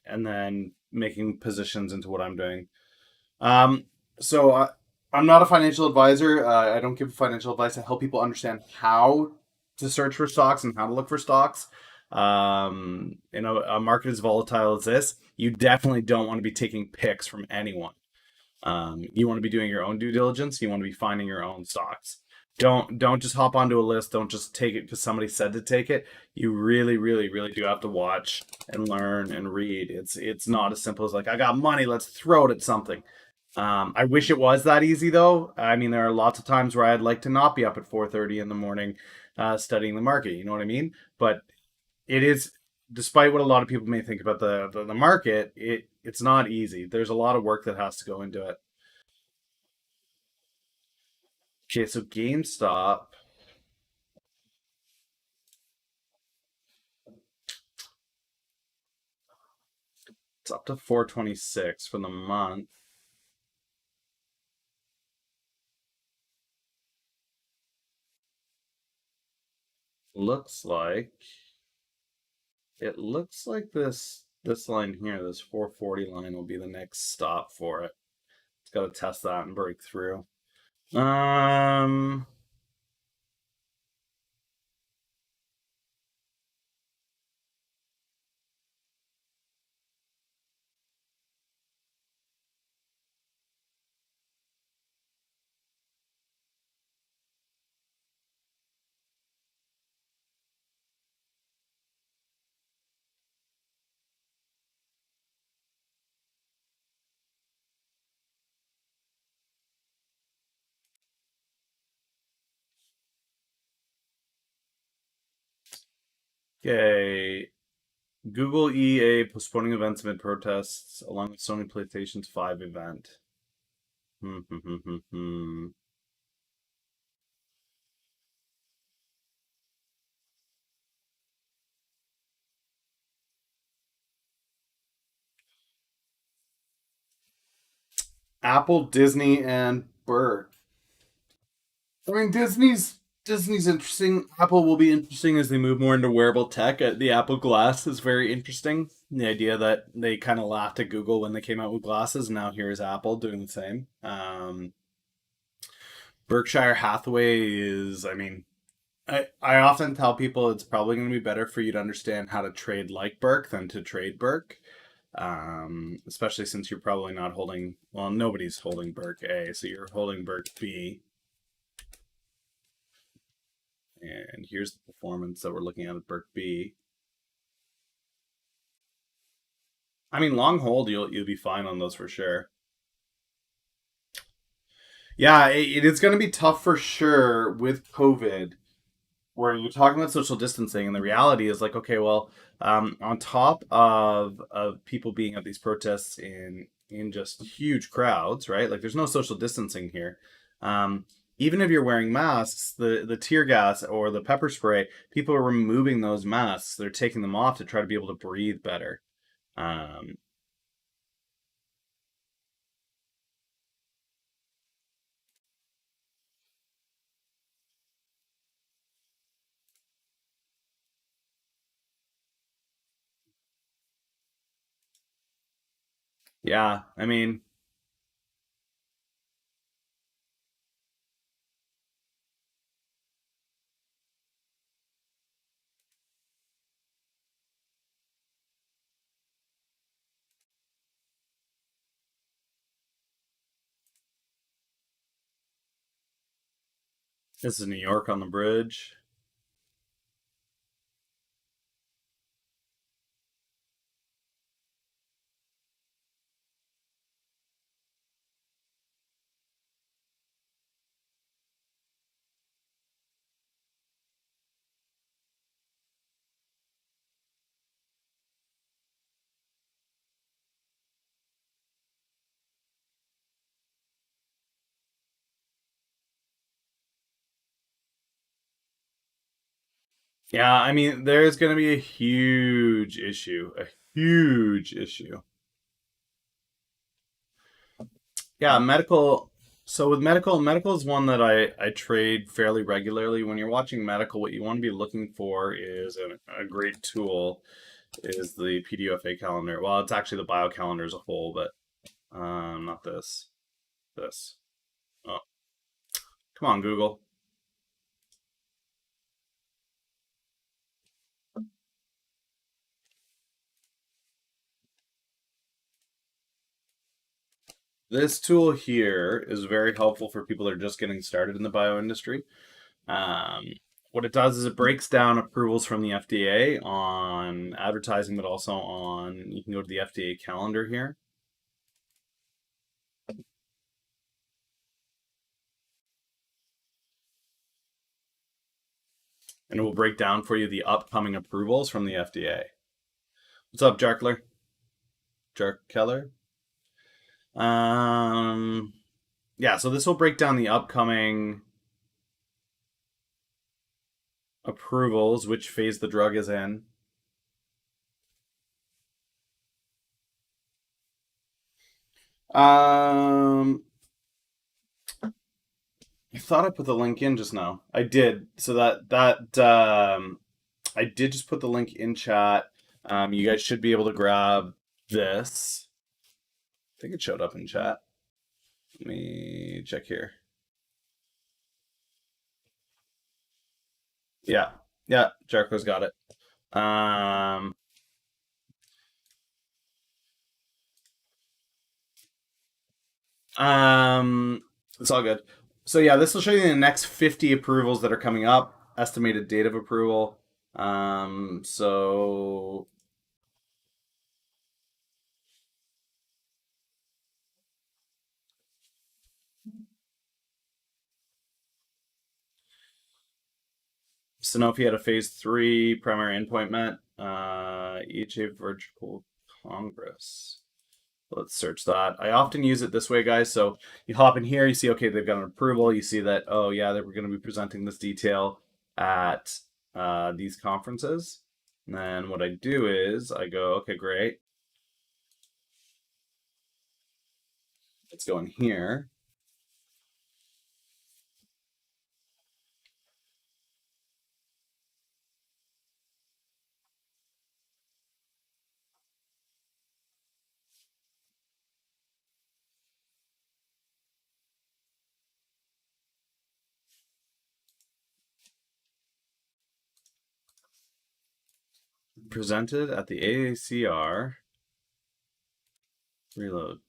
and then making positions into what I'm doing. Um, so I'm not a financial advisor. I don't give financial advice. I help people understand how to search for stocks and how to look for stocks. A market as volatile as this, you definitely don't want to be taking picks from anyone. You want to be doing your own due diligence. You want to be finding your own stocks. Don't just hop onto a list. Don't just take it because somebody said to take it. You really, really, really do have to watch and learn and read. It's not as simple as like I got money, let's throw it at something. I wish it was that easy though. I mean, there are lots of times where I'd like to not be up at 4:30 in the morning, studying the market. You know what I mean? But it is, despite what a lot of people may think about the market, it's not easy. There's a lot of work that has to go into it. Okay, so GameStop, it's up to 426 for the month. Looks like it looks like this line here, this 440 line, will be the next stop for it. It's got to test that and break through. Um. Okay. Google EA postponing events amid protests along with Sony PlayStation's 5 event. Hmm, hmm, hmm, hmm, hmm. Apple, Disney, and Bird. I mean, Disney's Disney's interesting. Apple will be interesting as they move more into wearable tech. The Apple Glass is very interesting. The idea that they kind of laughed at Google when they came out with glasses, and now here's Apple doing the same. Berkshire Hathaway is, I mean, I often tell people it's probably going to be better for you to understand how to trade like Burke than to trade Burke. Especially since you're probably not holding, well, nobody's holding Burke A, so you're holding Burke B. And here's the performance that we're looking at Burke B. I mean, long hold, you'll be fine on those for sure. Yeah, it is going to be tough for sure with COVID, where you're talking about social distancing, and the reality is like, okay, well, on top of people being at these protests in just huge crowds, right? Like, there's no social distancing here. Um, Even if you're wearing masks, the tear gas or the pepper spray, people are removing those masks. They're taking them off to try to be able to breathe better. Um, yeah, I mean, this is New York on the bridge. Yeah, I mean, there's going to be a huge issue, a huge issue. Yeah, medical. So with medical is one that I trade fairly regularly. When you're watching medical, what you want to be looking for is a great tool is the PDUFA calendar. Well, it's actually the bio calendar as a whole, but not this. This. Oh, come on, Google. This tool here is very helpful for people that are just getting started in the bio industry. Um, what it does is it breaks down approvals from the FDA on advertising, but also on, you can go to the FDA calendar here, and it will break down for you the upcoming approvals from the FDA. What's up, Jarkler? Jark Keller? Um, yeah, so this will break down the upcoming approvals, which phase the drug is in. Um, I thought I put the link in just now. I did. So I did just put the link in chat. You guys should be able to grab this. I think it showed up in chat. Let me check here. Yeah, yeah, Jericho's got it. Um, um, it's all good. So yeah, this will show you the next 50 approvals that are coming up. Estimated date of approval. So Sanofi had a phase 3 primary endpoint met. EHA Virtual Congress. Let's search that. I often use it this way, guys. So you hop in here, you see, okay, they've got an approval. You see that, oh, yeah, that we're going to be presenting this detail at these conferences. And then what I do is I go, okay, great. Let's go in here. Presented at the AACR. Reload.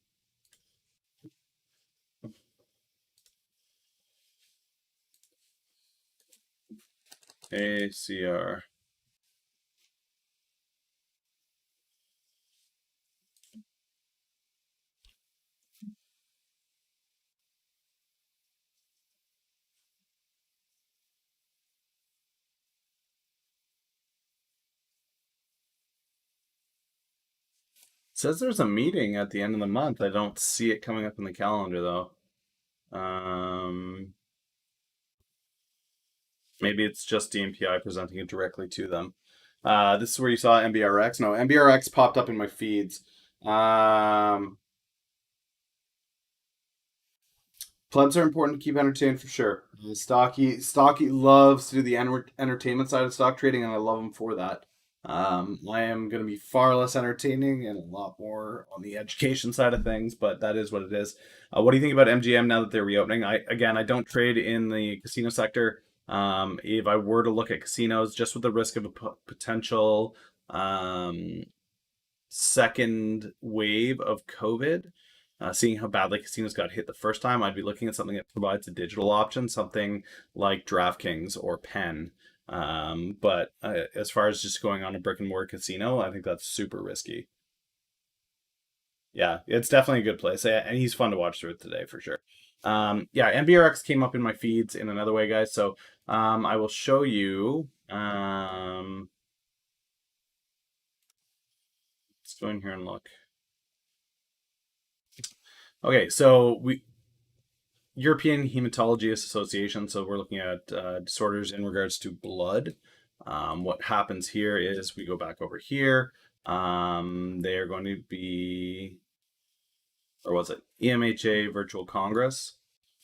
AACR. Says there's a meeting at the end of the month. I don't see it coming up in the calendar though. Um, Maybe it's just DMPI presenting it directly to them. This is where you saw MBRX. No, MBRX popped up in my feeds. Um, Plebs are important to keep entertained for sure. Stocky loves to do the entertainment side of stock trading, and I love him for that. I am going to be far less entertaining and a lot more on the education side of things, but that is what it is. What do you think about MGM now that they're reopening? I don't trade in the casino sector. If I were to look at casinos, just with the risk of a potential um, second wave of COVID, seeing how badly casinos got hit the first time, I'd be looking at something that provides a digital option, something like DraftKings or Penn. But as far as just going on a brick and mortar casino, I think that's super risky. Yeah, it's definitely a good place, and he's fun to watch through it today for sure. Yeah, MBRX came up in my feeds in another way, guys. So I will show you. Let's go in here and look. Okay, so we European Hematology Association. So we're looking at disorders in regards to blood. What happens here is we go back over here. They are going to be, or was it EMHA Virtual Congress,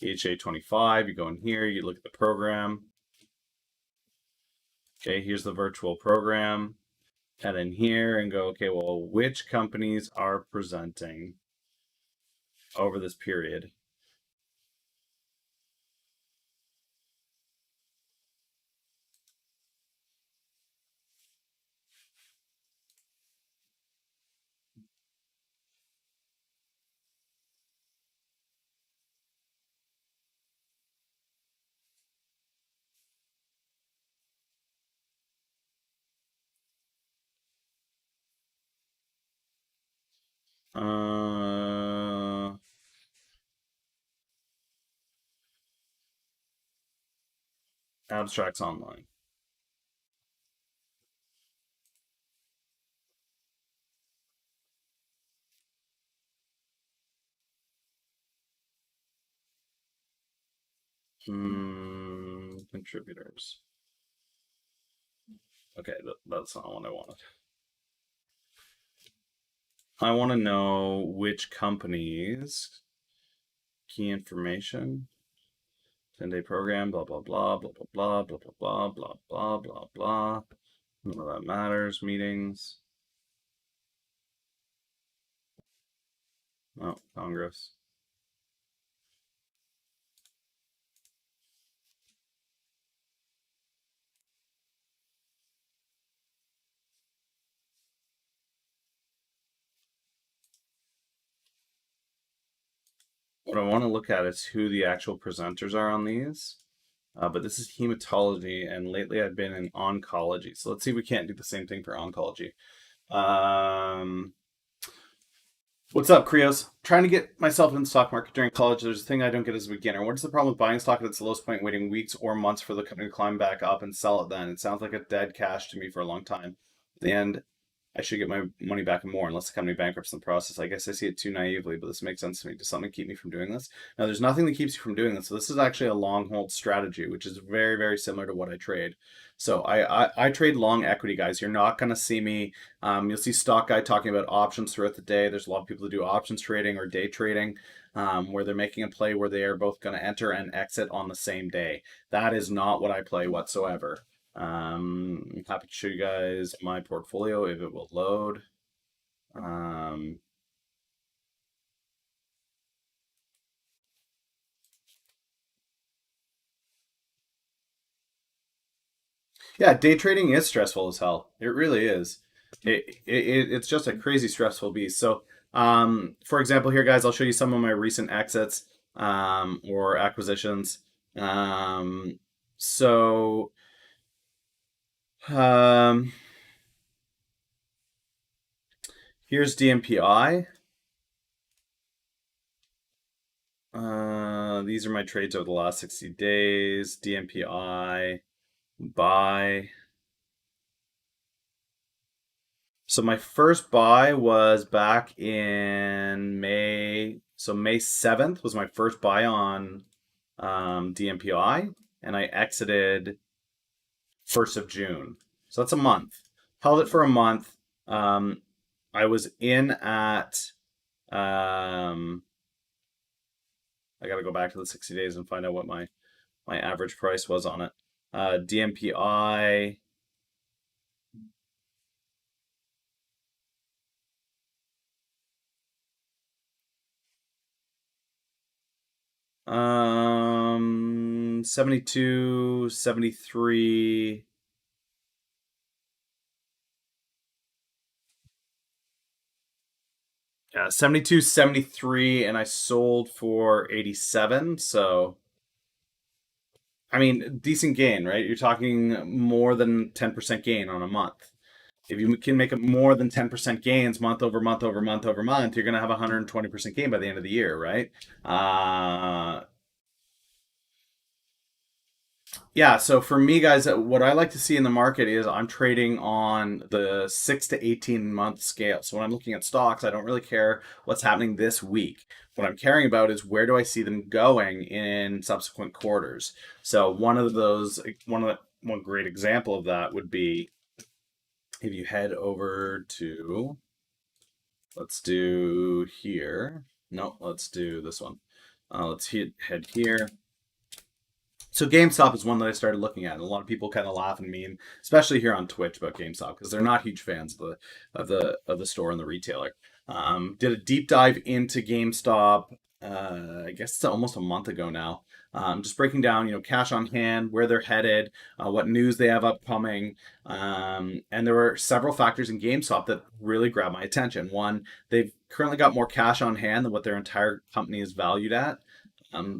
EHA 25. You go in here, you look at the program. Okay, here's the virtual program. Head in here and go, okay, well, which companies are presenting over this period? Uh, Abstracts online. Contributors. Okay, that's not what I wanted. I want to know which companies, key information, 10-day program, blah, blah, blah, blah, blah, blah, blah, blah, blah, blah, blah, blah. None of that matters. Meetings. Oh, Congress. What I want to look at is who the actual presenters are on these. But this is hematology, and lately I've been in oncology. So let's see if we can't do the same thing for oncology. Um, What's up, Krios? Trying to get myself in the stock market during college. There's a thing I don't get as a beginner. What is the problem with buying stock at its lowest point, waiting weeks or months for the company to climb back up and sell it then? It sounds like a dead cash to me for a long time. At the end, I should get my money back and more unless the company bankrupts in the process. I guess I see it too naively, but this makes sense to me. Does something keep me from doing this? Now, there's nothing that keeps you from doing this. So this is actually a long hold strategy, which is very, very similar to what I trade. So I trade long equity, guys. You're not going to see me. You'll see Stock Guy talking about options throughout the day. There's a lot of people that do options trading or day trading, where they're making a play where they are both going to enter and exit on the same day. That is not what I play whatsoever. I'm happy to show you guys my portfolio if it will load. Um, Yeah, day trading is stressful as hell. It really is. It's just a crazy stressful beast. So, for example, here, guys, I'll show you some of my recent exits or acquisitions. Um, so, um, here's DMPI. These are my trades over the last 60 days. DMPI, buy. So my first buy was back in May. So May 7th was my first buy on DMPI, and I exited 1st of June. So that's a month. Held it for a month. Um, I was in at, I got to go back to the 60 days and find out what my average price was on it. DMPI, 72, 73. Yeah, 72, 73, and I sold for 87. So, I mean, decent gain, right? You're talking more than 10% gain on a month. If you can make it more than 10% gains month over month over month over month, you're going to have 120% gain by the end of the year, right? Yeah, so for me, guys, what I like to see in the market is I'm trading on the 6 to 18 month scale. So when I'm looking at stocks, I don't really care what's happening this week. What I'm caring about is where do I see them going in subsequent quarters. So one great example of that would be if you head over to, let's do here. No, let's do this one. Head here. So GameStop is one that I started looking at, and a lot of people kind of laugh at me, and especially here on Twitch about GameStop because they're not huge fans of the store and the retailer. Did a deep dive into GameStop. I guess it's almost a month ago now. Just breaking down, cash on hand, where they're headed, what news they have upcoming, and there were several factors in GameStop that really grabbed my attention. One, they've currently got more cash on hand than what their entire company is valued at.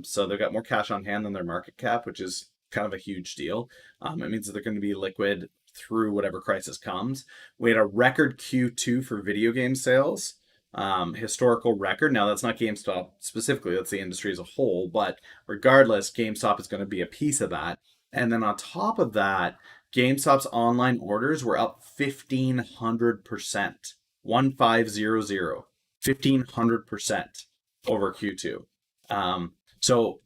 So they've got more cash on hand than their market cap, which is kind of a huge deal. It means that they're going to be liquid through whatever crisis comes. We had a record Q2 for video game sales, historical record. Now that's not GameStop specifically; that's the industry as a whole. But regardless, GameStop is going to be a piece of that. And then on top of that, GameStop's online orders were up 1,500%. 1500. 1,500% over Q2. So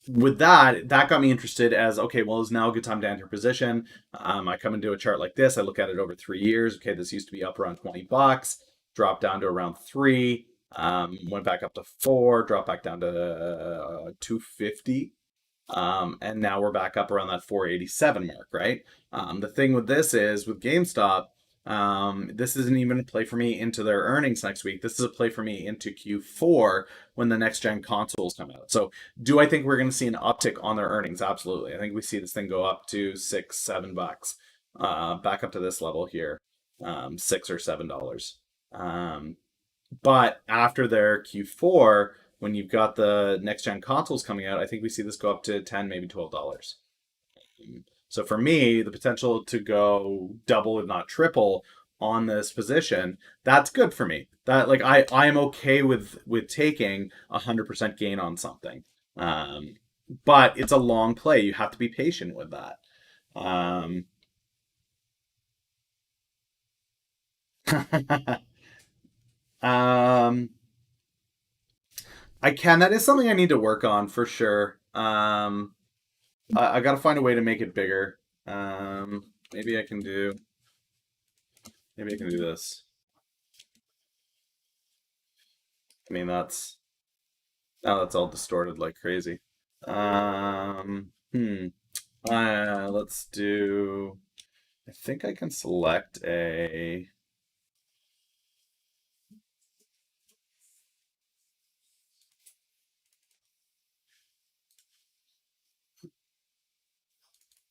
with that got me interested as okay, well, is now a good time to enter position. I come into a chart like this, I look at it over 3 years. Okay, this used to be up around $20, dropped down to around three, went back up to four, dropped back down to 250. And now we're back up around that 487 mark, right? The thing with this is with GameStop, this isn't even a play for me into their earnings next week. This is a play for me into Q4 when the next gen consoles come out. So, do I think we're going to see an uptick on their earnings? Absolutely. I think we see this thing go up to $6, $7, back up to this level here, $6 or $7. Um, but after their Q4, when you've got the next gen consoles coming out, I think we see this go up to 10, maybe $12. So for me, the potential to go double, if not triple, on this position, that's good for me. That like I am okay with taking 100% gain on something. Um, but it's a long play. You have to be patient with that. Um, um, I can. That is something I need to work on for sure. I got to find a way to make it bigger. Maybe I can do. Maybe I can do this. I mean, that's now that's all distorted like crazy. Hmm. Let's do. I think I can select a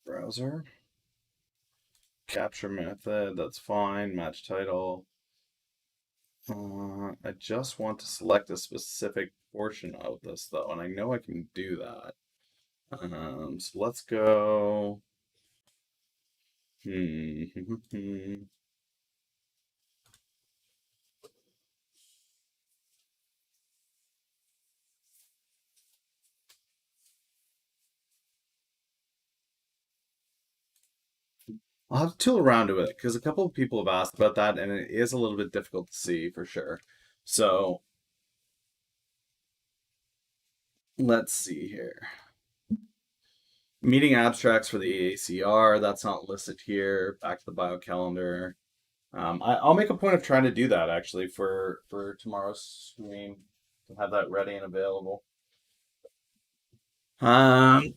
browser. Capture method, that's fine. Match title. I just want to select a specific portion of this though, and I know I can do that. So let's go. I'll have to tool around with it because a couple of people have asked about that, and it is a little bit difficult to see for sure. So let's see here. Meeting abstracts for the AACR, that's not listed here. Back to the bio calendar. I'll make a point of trying to do that actually for tomorrow's stream to have that ready and available. Um,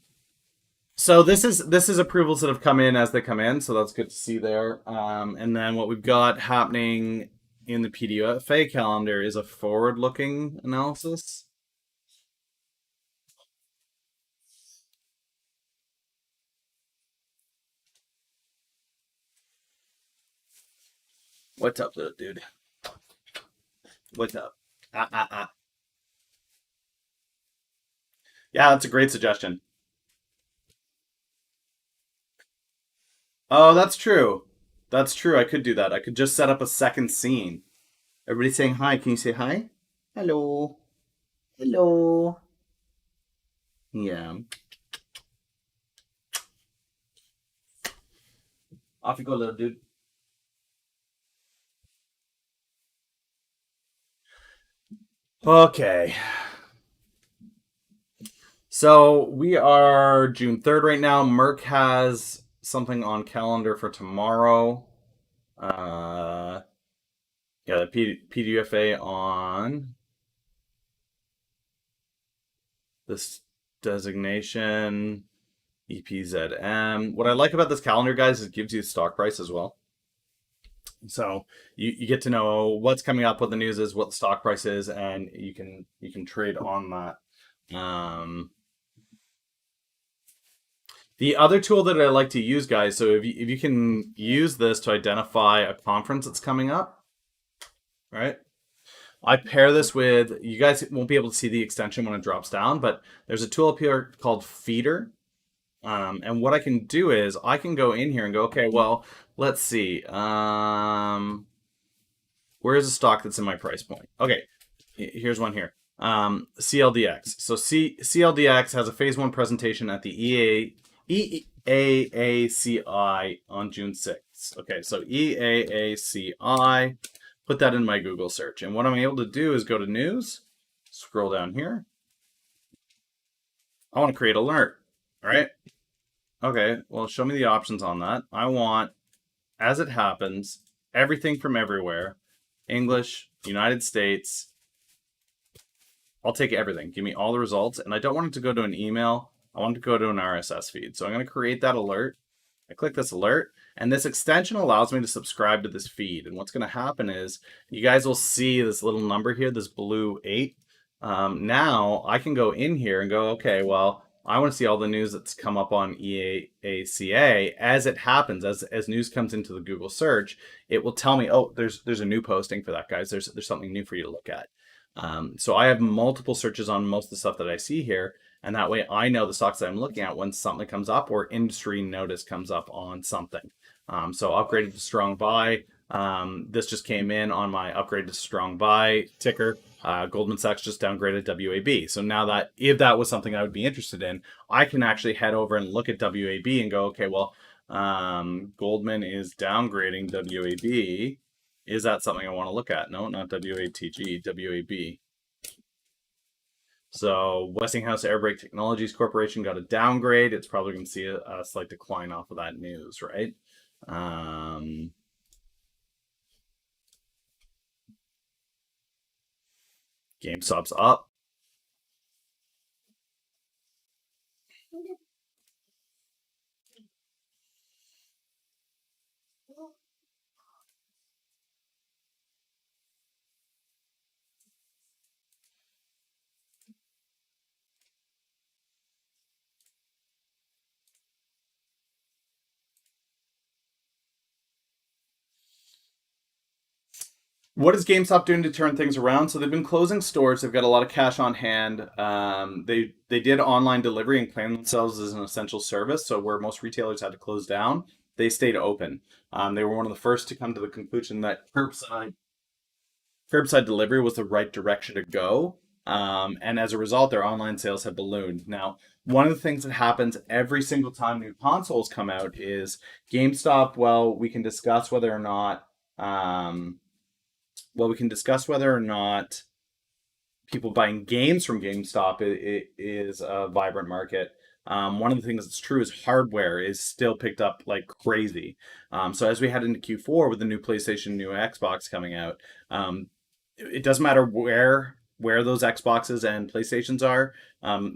so this is approvals that have come in as they come in, so that's good to see there. And then what we've got happening in the PDUFA calendar is a forward-looking analysis. What's up, little dude? What's up? Ah, ah, ah. Yeah, that's a great suggestion. Oh, that's true. That's true. I could do that. I could just set up a second scene. Everybody saying hi. Can you say hi? Hello. Hello. Yeah. Off you go, little dude. Okay. So we are June 3rd right now. Merck has something on calendar for tomorrow. Uh, yeah, the PDUFA on this designation, EPZM. What I like about this calendar, guys, is it gives you the stock price as well. So you get to know what's coming up, what the news is, what the stock price is, and you can trade on that. The other tool that I like to use, guys, so if you can use this to identify a conference that's coming up, right? I pair this with, you guys won't be able to see the extension when it drops down, but there's a tool up here called Feeder. And what I can do is I can go in here and go, okay, well, let's see. Where is a stock that's in my price point? Okay, here's one here. CLDX. So CLDX has a phase one presentation at the EAACI on June 6th. Okay, so EAACI, put that in my Google search. And what I'm able to do is go to news, scroll down here. I want to create alert, all right? Okay, well, show me the options on that. I want, as it happens, everything from everywhere, English, United States. I'll take everything. Give me all the results. And I don't want it to go to an email. I want it to go to an RSS feed. So I'm going to create that alert. I click this alert, and this extension allows me to subscribe to this feed. And what's going to happen is you guys will see this little number here, this blue 8. Now I can go in here and go, okay, well, I want to see all the news that's come up on EAACA as it happens, as news comes into the Google search. It will tell me, oh, there's a new posting for that, guys. There's something new for you to look at. So I have multiple searches on most of the stuff that I see here, and that way I know the stocks that I'm looking at when something comes up or industry notice comes up on something. So upgraded to strong buy. This just came in on my upgraded to strong buy ticker. Goldman Sachs just downgraded WAB. So now that if that was something I would be interested in, I can actually head over and look at WAB and go, okay, well, Goldman is downgrading WAB. Is that something I want to look at? No, not WATG, WAB. So Westinghouse Airbrake Technologies Corporation got a downgrade. It's probably going to see a slight decline off of that news, right? GameStop's up. What is GameStop doing to turn things around? So they've been closing stores. They've got a lot of cash on hand. They did online delivery and claimed themselves as an essential service. So where most retailers had to close down, they stayed open. They were one of the first to come to the conclusion that curbside delivery was the right direction to go. And as a result, their online sales have ballooned. Now, one of the things that happens every single time new consoles come out is GameStop. Um, we can discuss whether or not people buying games from GameStop is a vibrant market. One of the things that's true is hardware is still picked up like crazy. So as we head into Q4 with the new PlayStation, new Xbox coming out, it doesn't matter where those Xboxes and PlayStations are,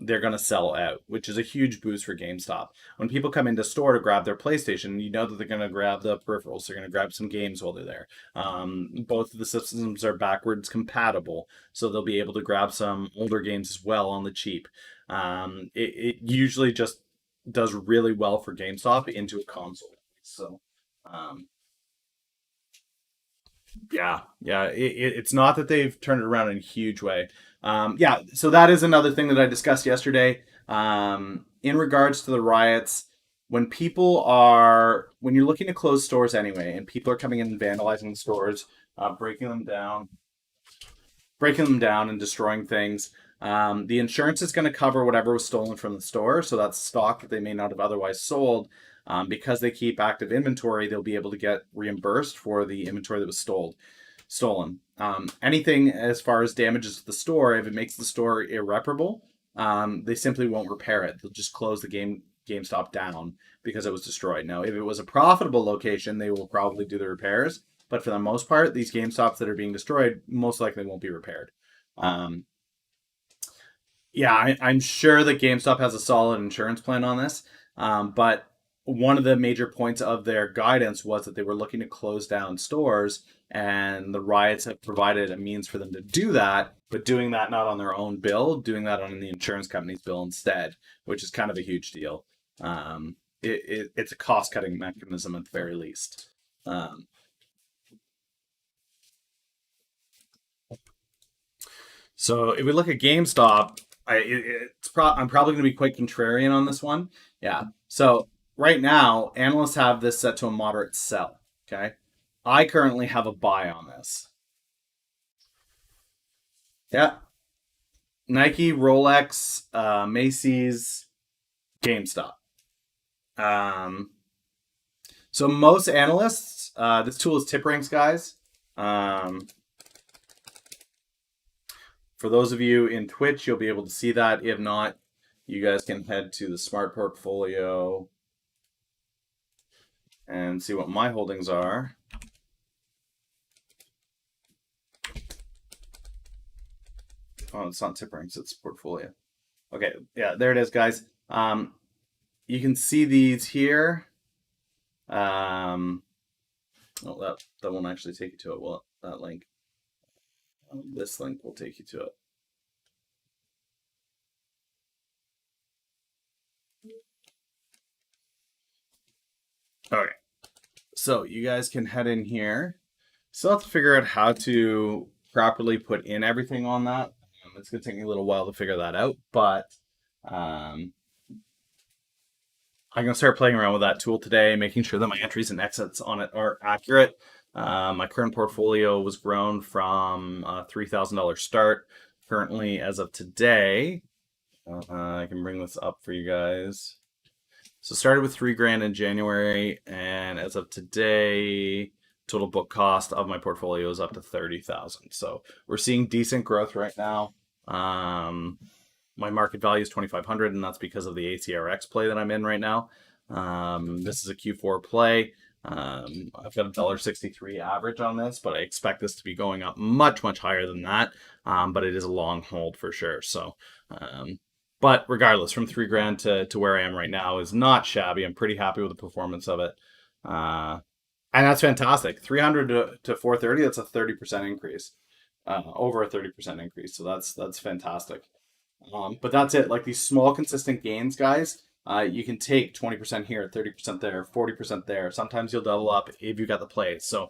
they're going to sell out, which is a huge boost for GameStop. When people come into store to grab their PlayStation, you know that they're going to grab the peripherals. They're going to grab some games while they're there. Both of the systems are backwards compatible, so they'll be able to grab some older games as well on the cheap. It usually just does really well for GameStop into a console. So, um, yeah. It's not that they've turned it around in a huge way. Yeah, so that is another thing that I discussed yesterday. In regards to the riots, when you're looking to close stores anyway, and people are coming in and vandalizing the stores, breaking them down and destroying things. The insurance is going to cover whatever was stolen from the store, so that's stock that they may not have otherwise sold. Because they keep active inventory, they'll be able to get reimbursed for the inventory that was stolen. Anything as far as damages to the store, if it makes the store irreparable, they simply won't repair it. They'll just close the GameStop down because it was destroyed. Now, if it was a profitable location, they will probably do the repairs. But for the most part, these GameStops that are being destroyed most likely won't be repaired. Um, yeah, I'm sure that GameStop has a solid insurance plan on this. But one of the major points of their guidance was that they were looking to close down stores, and the riots have provided a means for them to do that, but doing that not on their own bill, doing that on the insurance company's bill instead, which is kind of a huge deal. It's a cost cutting mechanism at the very least. Um, So if we look at GameStop, I'm probably going to be quite contrarian on this one. Yeah. So right now, analysts have this set to a moderate sell. Okay. I currently have a buy on this. Yeah. Nike, Rolex, Macy's, GameStop. Um, so most analysts, this tool is tip ranks, guys. Um, For those of you in Twitch, you'll be able to see that. If not, you guys can head to the Smart Portfolio and see what my holdings are. Oh, it's not tip ranks, it's portfolio. Okay, yeah, there it is, guys. You can see these here. Oh, that won't actually take you to it. Well, that link. This link will take you to it. Okay, so you guys can head in here. Still have to figure out how to properly put in everything on that. It's gonna take me a little while to figure that out, but um, I'm gonna start playing around with that tool today, making sure that my entries and exits on it are accurate. My current portfolio was grown from a $3,000 start. Currently, as of today, I can bring this up for you guys. So started with 3 grand in January, and as of today, total book cost of my portfolio is up to 30,000. So we're seeing decent growth right now. My market value is 2,500, and that's because of the ACRX play that I'm in right now. This is a Q4 play. I've got $1.63 average on this, but I expect this to be going up much, much higher than that. But it is a long hold for sure. So, but regardless, from 3 grand to where I am right now is not shabby. I'm pretty happy with the performance of it. And that's fantastic. 300 to 430, that's a 30% increase. Over a 30% increase. So that's fantastic. But that's it. Like these small, consistent gains, guys. You can take 20% here, 30% there, 40% there. Sometimes you'll double up if you got the plays. So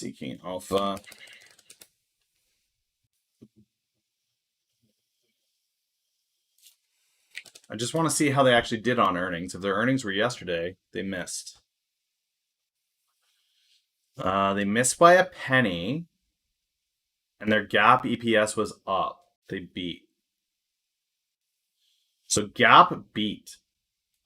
Seeking Alpha. I just want to see how they actually did on earnings. If their earnings were yesterday, they missed. They missed by a penny, and their GAAP EPS was up. They beat. So GAAP beat.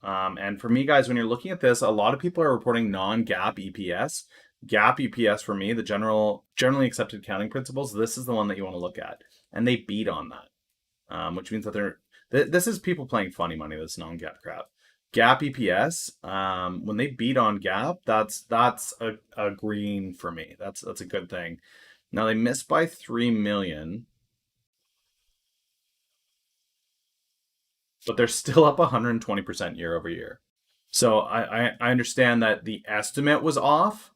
And for me, guys, when you're looking at this, a lot of people are reporting non-GAAP EPS. GAAP EPS for me, the generally accepted accounting principles, this is the one that you want to look at, and they beat on that, which means that this is people playing funny money. This non-GAAP crap. GAAP EPS, when they beat on GAAP, that's a green for me. That's a good thing. Now they missed by 3 million, but they're still up 120% year over year. So I understand that the estimate was off.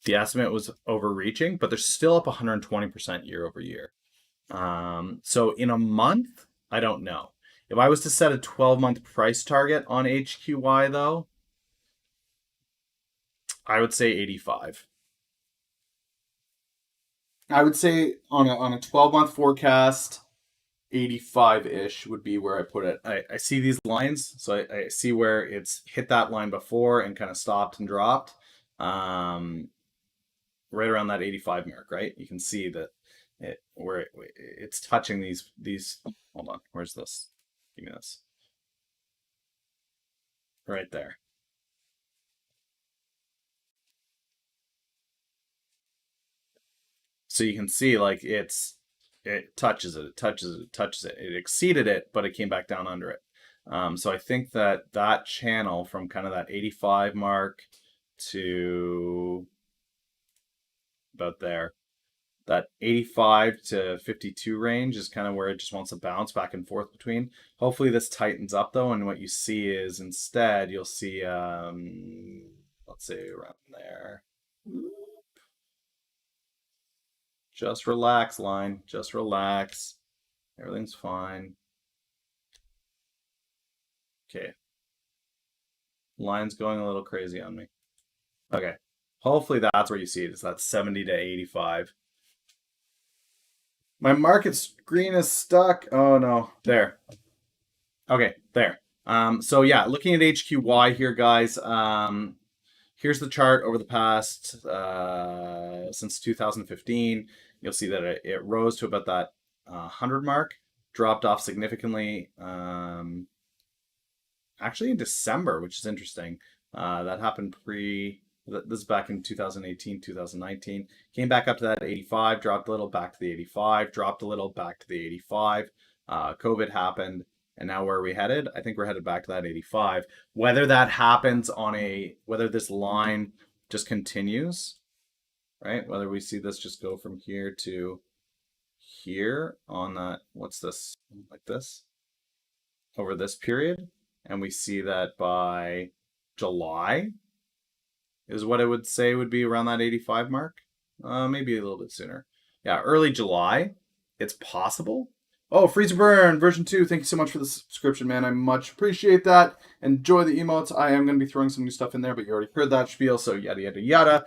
The estimate was overreaching, but they're still up 120% year over year. So in a month, I don't know. If I was to set a 12-month price target on HQY, though, I would say 85. I would say on a 12-month forecast, 85-ish would be where I put it. I see these lines, so I see where it's hit that line before and kind of stopped and dropped. Right around that 85 mark, right? You can see that it's touching these. Hold on, where's this? Give me this. Right there. So you can see like it touches it, it touches it, it touches it. It exceeded it, but it came back down under it. So I think that channel from kind of that 85 mark to about there, that 85 to 52 range is kind of where it just wants to bounce back and forth between. Hopefully this tightens up though, and what you see is instead you'll see, let's say around there. Just relax, line. Just relax. Everything's fine. Okay. Line's going a little crazy on me. Okay. Hopefully that's where you see it. Is that 70 to 85. My market screen is stuck. Oh no. There. Okay, there. So yeah, looking at HQY here, guys. Here's the chart over the past since 2015. You'll see that it rose to about that 100 mark, dropped off significantly. Actually, in December, which is interesting. That happened this is back in 2018, 2019. Came back up to that 85, dropped a little, back to the 85, dropped a little, back to the 85. COVID happened, and now where are we headed? I think we're headed back to that 85. Whether that happens whether this line just continues, right? Whether we see this just go from here to here on that, what's this, like this, over this period, and we see that by July is what I would say would be around that 85 mark. Maybe a little bit sooner. Yeah, early July. It's possible. Oh, Freezer Burn version 2. Thank you so much for the subscription, man. I much appreciate that. Enjoy the emotes. I am going to be throwing some new stuff in there, but you already heard that spiel, so yada, yada, yada.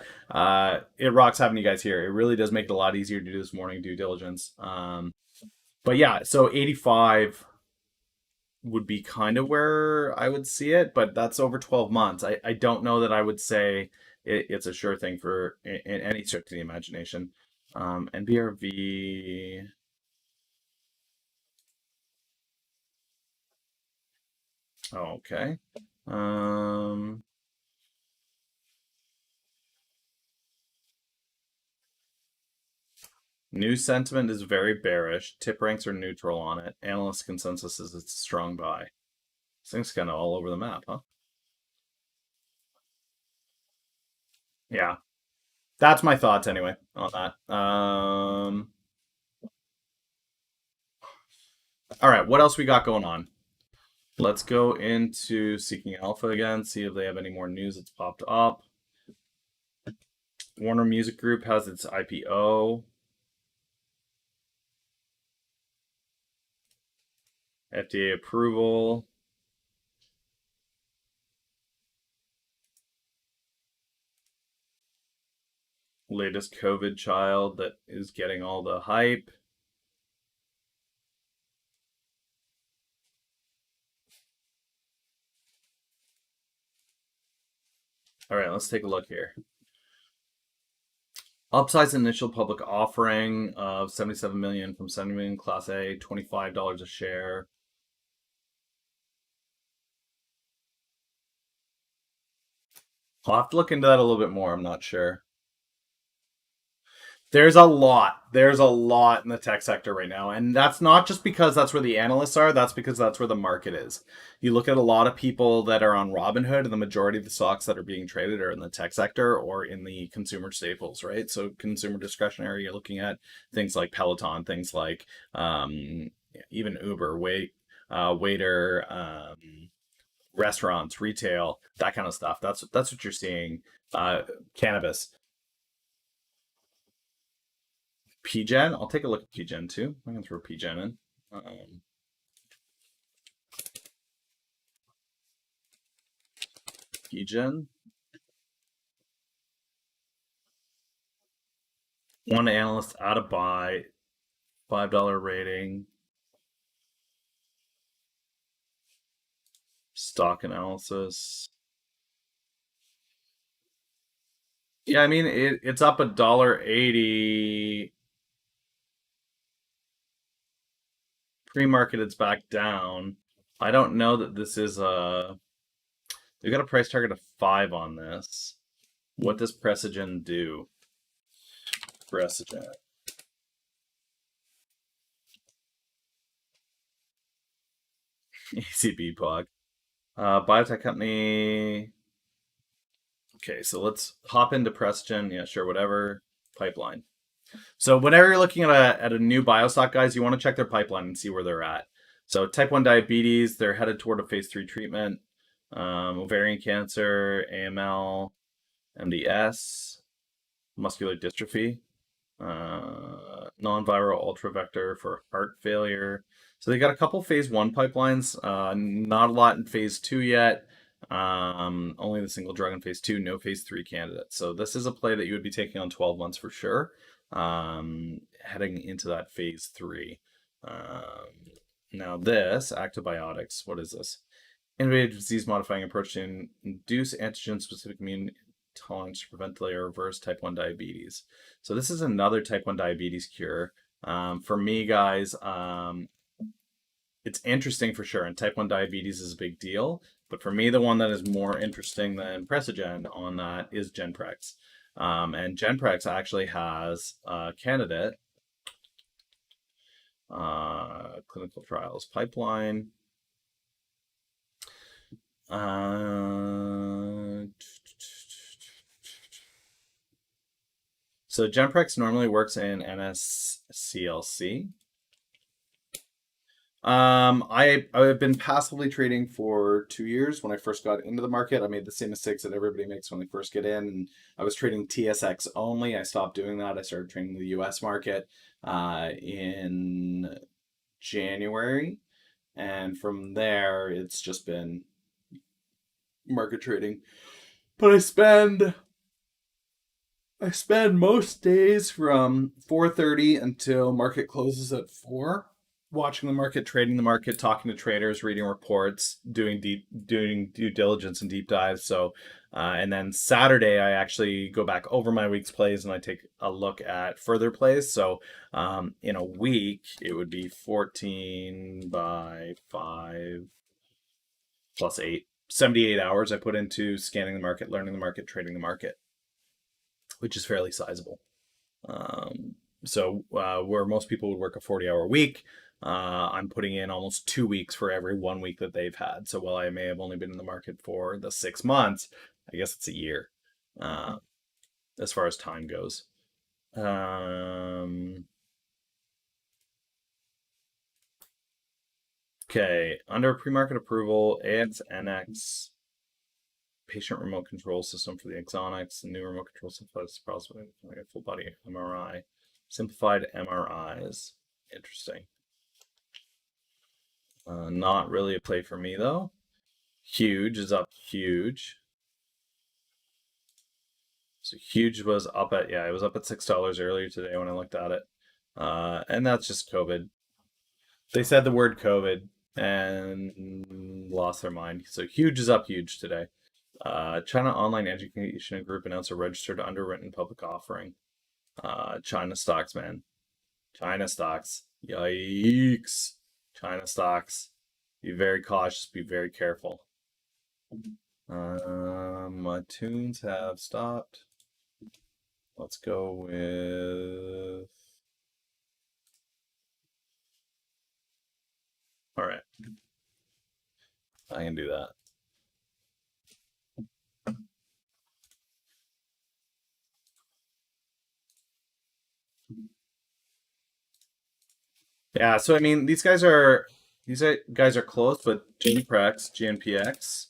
It rocks having you guys here. It really does make it a lot easier to do this morning due diligence. But yeah, so 85 would be kind of where I would see it, but that's over 12 months. I don't know that I would say it's a sure thing in any stretch of the imagination. NBRV. Okay. News sentiment is very bearish. Tip ranks are neutral on it. Analyst consensus is it's a strong buy. This thing's kind of all over the map, huh? Yeah. That's my thoughts anyway on that. All right, what else we got going on? Let's go into Seeking Alpha again, see if they have any more news that's popped up. Warner Music Group has its IPO. FDA approval. latest COVID child that is getting all the hype. All right, let's take a look here. Upsize initial public offering of 77 million from 70 million Class A, $25 a share. I'll have to look into that a little bit more. I'm not sure. There's a lot. There's a lot in the tech sector right now. And that's not just because that's where the analysts are, that's because that's where the market is. You look at a lot of people that are on Robinhood, and the majority of the stocks that are being traded are in the tech sector or in the consumer staples, right? So, consumer discretionary, you're looking at things like Peloton, things like even Uber, Waiter, restaurants, retail, that kind of stuff. That's what you're seeing. Cannabis. PGen. I'll take a look at PGen too. I can throw PGen in. PGen. One analyst out of buy. $5 rating. Stock analysis. Yeah, I mean it's up $1.80. Pre-market, it's back down. I don't know that this is a. We got a price target of 5 on this. What does Precigen do? Precigen. ECB plug. Biotech company. Okay, so let's hop into Prestigen. Yeah, sure, whatever. Pipeline. So whenever you're looking at a new biostock, guys, you want to check their pipeline and see where they're at. So type 1 diabetes, they're headed toward a phase 3 treatment. Ovarian cancer, AML, MDS, muscular dystrophy, non-viral ultravector for heart failure. So they got a couple phase 1 pipelines, not a lot in phase 2 yet. Only the single drug in phase 2, no phase 3 candidates. So this is a play that you would be taking on 12 months for sure, heading into that phase 3. Now this, Actobiotics, what is this? Innovative disease modifying approach to induce antigen specific immune tolerance to prevent, delay, or reverse type 1 diabetes. So this is another type 1 diabetes cure. For me, guys, it's interesting for sure, and type 1 diabetes is a big deal. But for me, the one that is more interesting than Precigen on that is Genprex. And Genprex actually has a candidate, clinical trials pipeline. So Genprex normally works in NSCLC. I've been passively trading for 2 years. When I first got into the market, I made the same mistakes that everybody makes when they first get in. And I was trading TSX only. I stopped doing that. I started trading the US market in January. And from there, it's just been market trading. But I spend most days from 4:30 until market closes at 4, watching the market, trading the market, talking to traders, reading reports, doing due diligence and deep dives. So, and then Saturday I actually go back over my week's plays and I take a look at further plays. So, in a week it would be 14 by 5 plus 8. 78 hours I put into scanning the market, learning the market, trading the market, which is fairly sizable. So where most people would work a 40-hour week, I'm putting in almost 2 weeks for every 1 week that they've had. So while I may have only been in the market for the 6 months, I guess it's a year as far as time goes. Okay, under pre-market approval, AXNX patient remote control system for the Exonics, the new remote control system for like a full body MRI, simplified MRIs. Interesting. Not really a play for me though. Huge is up huge. So huge was up at, yeah, it was up at $6 earlier today when I looked at it. And that's just COVID. They said the word COVID and lost their mind. So huge is up huge today. China Online Education Group announced a registered underwritten public offering. China stocks, man. China stocks. Yikes. China stocks. Be very cautious. Be very careful. My tunes have stopped. Let's go with. All right, I can do that. Yeah, so I mean, guys are close, but GPX, GNPX,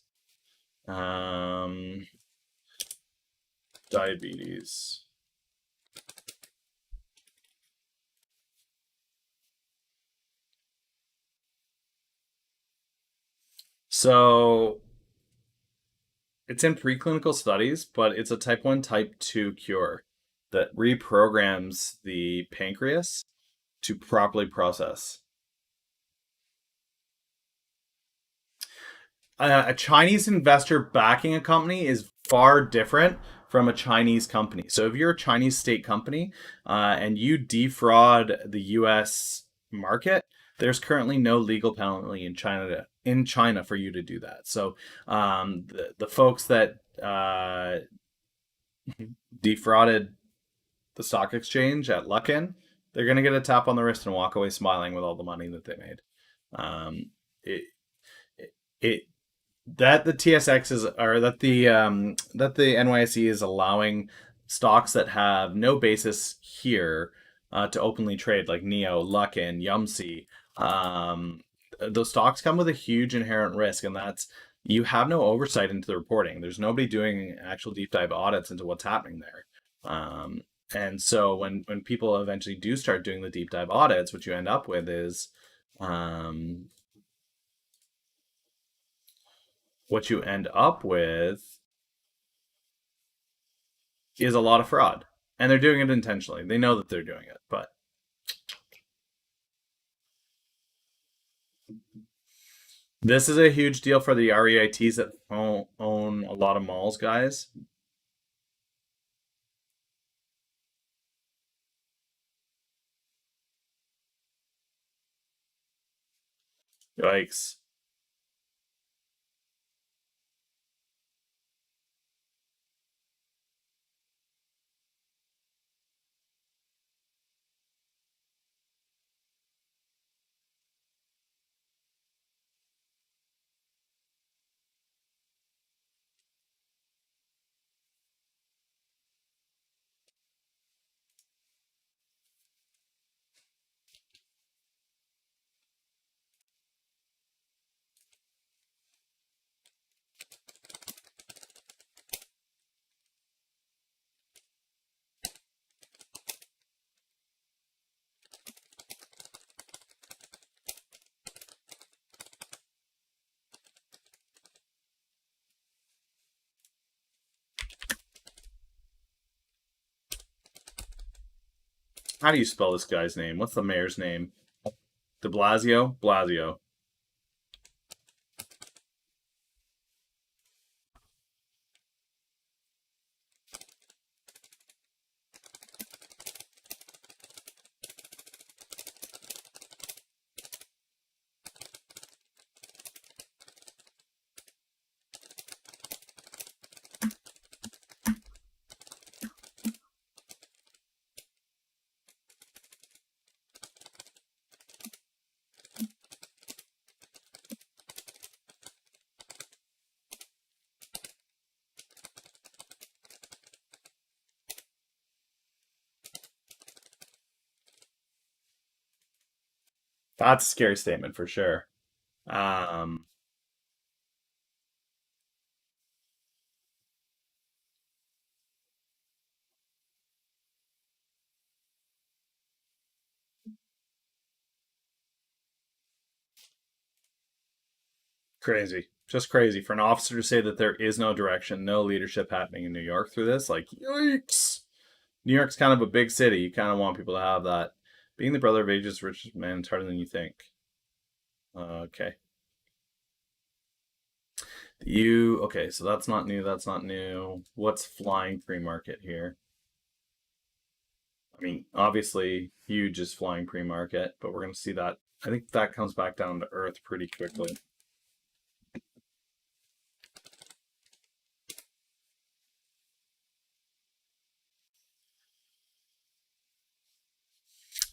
um, diabetes. So it's in preclinical studies, but it's a type 1, type 2 cure that reprograms the pancreas to properly process. A Chinese investor backing a company is far different from a Chinese company. So if you're a Chinese state company and you defraud the U.S. market, there's currently no legal penalty in China for you to do that. So the folks that defrauded the stock exchange at Luckin, they're going to get a tap on the wrist and walk away smiling with all the money that they made. Um, it, it that the TSX is or that the NYSE is allowing stocks that have no basis here to openly trade, like Neo, Luckin, Yumsi. Those stocks come with a huge inherent risk, and that's you have no oversight into the reporting. There's nobody doing actual deep dive audits into what's happening there. And so when people eventually do start doing the deep dive audits, what you end up with is um, what you end up with is a lot of fraud. And they're doing it intentionally. They know that they're doing it, but this is a huge deal for the REITs that own a lot of malls, guys. Yikes. How do you spell this guy's name? What's the mayor's name? De Blasio? Blasio. That's a scary statement for sure. Um, Crazy. Just crazy for an officer to say that there is no direction, no leadership happening in New York through this. Like, yikes. New York's kind of a big city. You kind of want people to have that. Being the brother of Asia's richest man is harder than you think. Okay. Okay, so that's not new. That's not new. What's flying pre-market here? I mean, obviously, huge is flying pre-market, but we're going to see that. I think that comes back down to earth pretty quickly.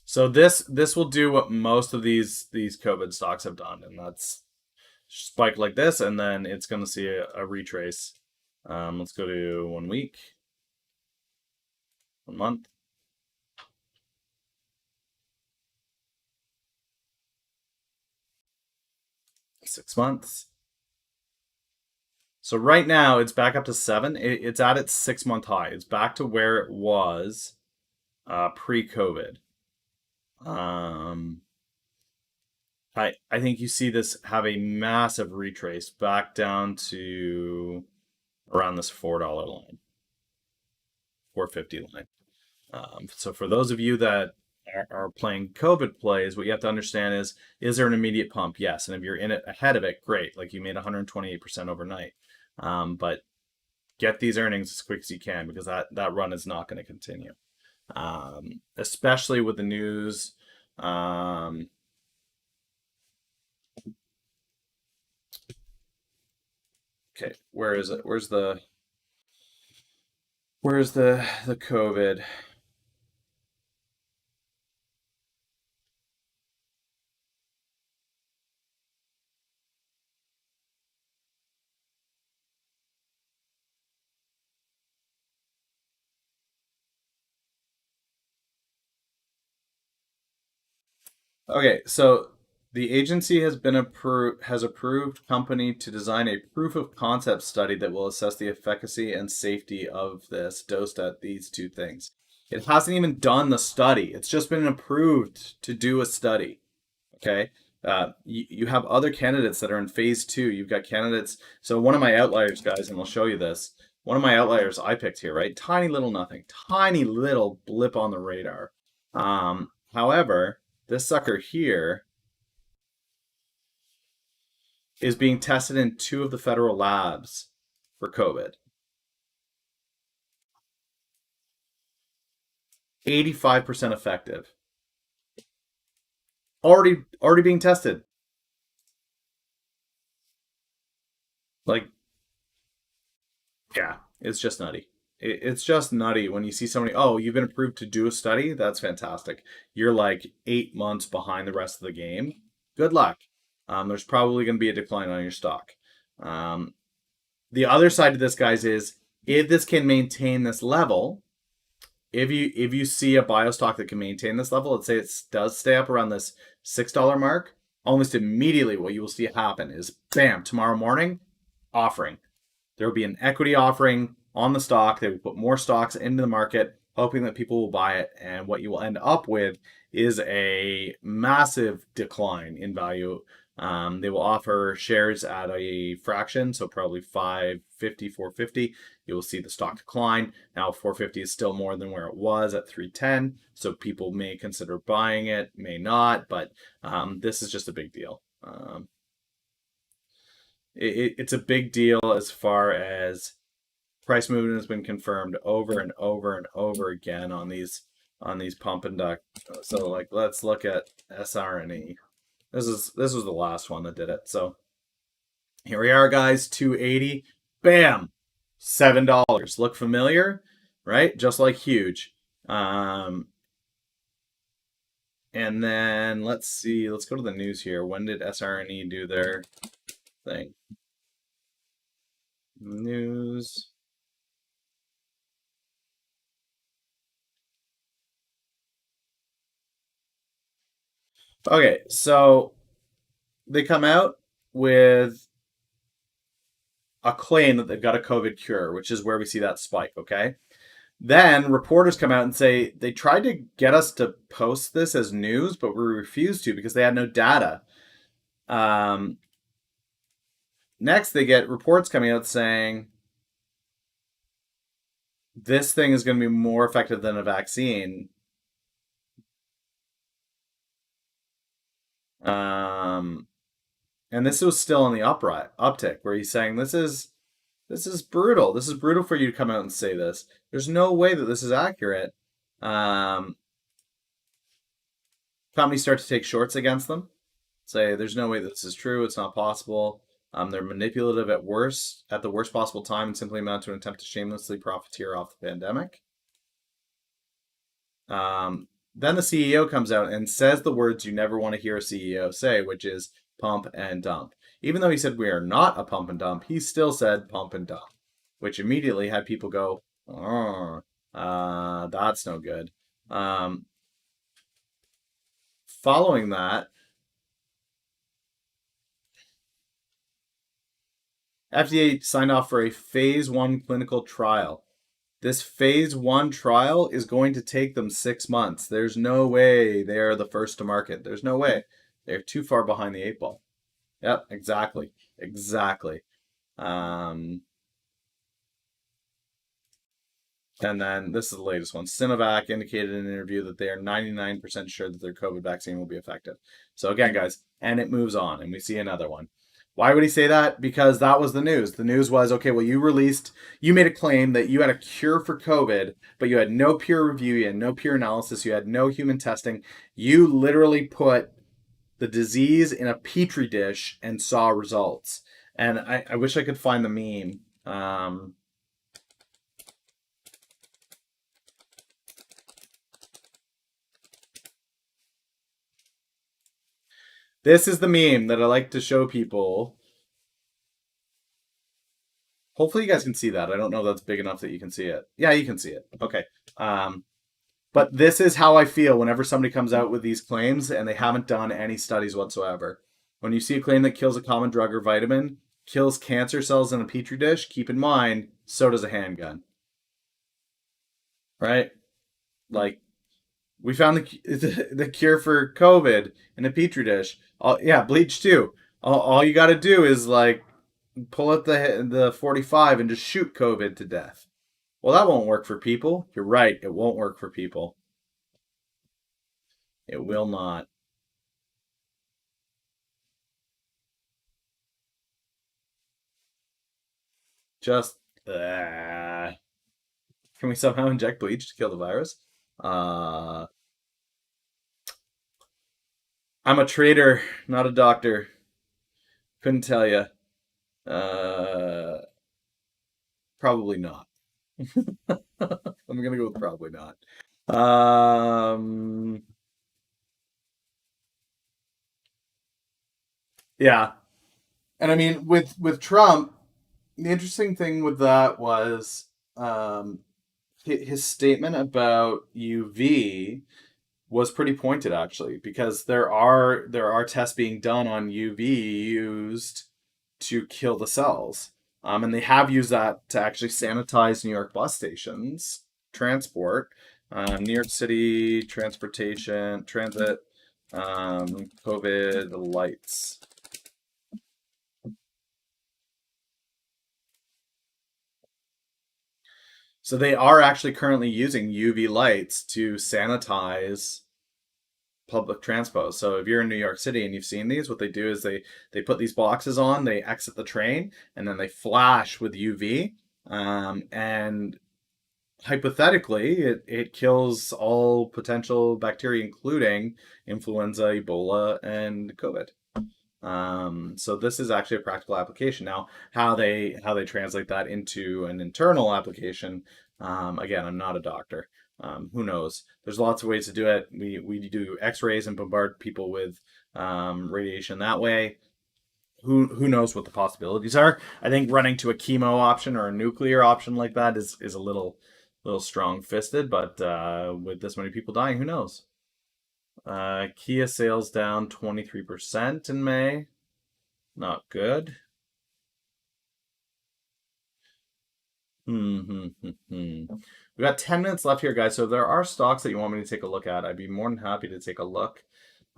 So this will do what most of these COVID stocks have done, and that's spike like this, and then it's going to see a retrace. Let's go to 1 week, 1 month, 6 months. So right now it's back up to 7. It's at its 6 month high. It's back to where it was pre-COVID. Um, I think you see this have a massive retrace back down to around this $4 line, 450 line. So for those of you that are playing COVID plays, what you have to understand is there an immediate pump? Yes. And if you're in it ahead of it, great. Like you made 128% overnight. But get these earnings as quick as you can because that run is not going to continue. Especially with the news. Okay, where is it? Where's the COVID? Okay, so the agency has approved company to design a proof of concept study that will assess the efficacy and safety of this dosed at these two things. It hasn't even done the study. It's just been approved to do a study. Okay. You have other candidates that are in phase 2. You've got candidates. So one of my outliers, guys, and I'll show you this. One of my outliers I picked here, right? Tiny little nothing, tiny little blip on the radar. However, this sucker here is being tested in 2 of the federal labs for COVID. 85% effective. Already being tested. Like, yeah, it's just nutty. It's just nutty when you see somebody, oh, you've been approved to do a study. That's fantastic. You're like 8 months behind the rest of the game. Good luck. There's probably going to be a decline on your stock. Um, the other side of this, guys, is if this can maintain this level, if you see a bio stock that can maintain this level, let's say it does stay up around this $6 mark, almost immediately what you will see happen is bam, tomorrow morning, offering. There will be an equity offering on the stock. They will put more stocks into the market, hoping that people will buy it. And what you will end up with is a massive decline in value. They will offer shares at a fraction, so probably 550, 450. You will see the stock decline. Now 450 is still more than where it was at 310, so people may consider buying it, may not, but this is just a big deal. It's a big deal as far as price movement has been confirmed over and over and over again on these pump and duck. So like let's look at SRNE. This was the last one that did it. So here we are, guys. 280. Bam. $7. Look familiar, right? Just like huge. And then let's see. Let's go to the news here. When did SRNE do their thing? News. Okay, so they come out with a claim that they've got a COVID cure, which is where we see that spike, okay? Then reporters come out and say they tried to get us to post this as news, but we refused to because they had no data. Um, Next, they get reports coming out saying this thing is going to be more effective than a vaccine. Um, and this was still on the uptick, where he's saying this is brutal. This is brutal for you to come out and say this. There's no way that this is accurate. Um, Companies start to take shorts against them, say there's no way that this is true. It's not possible. They're manipulative at the worst possible time, and simply amount to an attempt to shamelessly profiteer off the pandemic. Then the CEO comes out and says the words you never want to hear a CEO say, which is pump and dump. Even though he said we are not a pump and dump, he still said pump and dump, which immediately had people go, oh, that's no good. Um, Following that, FDA signed off for a phase one clinical trial. This phase one trial is going to take them 6 months. There's no way they are the first to market. There's no way. They're too far behind the eight ball. Yep, exactly. Exactly. Um, and then this is the latest one. Sinovac indicated in an interview that they are 99% sure that their COVID vaccine will be effective. So again, guys, and it moves on, and we see another one. Why would he say that? Because that was the news. The news was, okay, well, you made a claim that you had a cure for COVID, but you had no peer review, you had no peer analysis, you had no human testing. You literally put the disease in a petri dish and saw results. And I wish I could find the meme. This is the meme that I like to show people. Hopefully, you guys can see that. I don't know if that's big enough that you can see it. Yeah, you can see it. Okay. Um, but this is how I feel whenever somebody comes out with these claims and they haven't done any studies whatsoever. When you see a claim that kills a common drug or vitamin, kills cancer cells in a petri dish, keep in mind, so does a handgun. Right? Like, we found the cure for COVID in a petri dish. Yeah, bleach too. All you got to do is like pull out the 45 and just shoot COVID to death. Well, that won't work for people. You're right. It won't work for people. It will not. Just can we somehow inject bleach to kill the virus? Uh, I'm a trader, not a doctor. Couldn't tell you. Uh, Probably not. I'm gonna go with probably not. Um, yeah, and I mean with Trump, the interesting thing with that was his statement about UV was pretty pointed actually, because there are tests being done on UV used to kill the cells. And they have used that to actually sanitize New York bus stations, transport, New York City transportation, transit, COVID lights. So they are actually currently using UV lights to sanitize public transport. So if you're in New York City and you've seen these, what they do is they put these boxes on, they exit the train, and then they flash with UV. And hypothetically, it kills all potential bacteria, including influenza, Ebola, and COVID. So this is actually a practical application. Now, how they translate that into an internal application, again, I'm not a doctor. Who knows? There's lots of ways to do it. We do X-rays and bombard people with radiation that way. Who knows what the possibilities are? I think running to a chemo option or a nuclear option like that is a little strong fisted, but with this many people dying, who knows? Kia sales down 23% in May. Not good. We got 10 minutes left here, guys. So if there are stocks that you want me to take a look at, I'd be more than happy to take a look.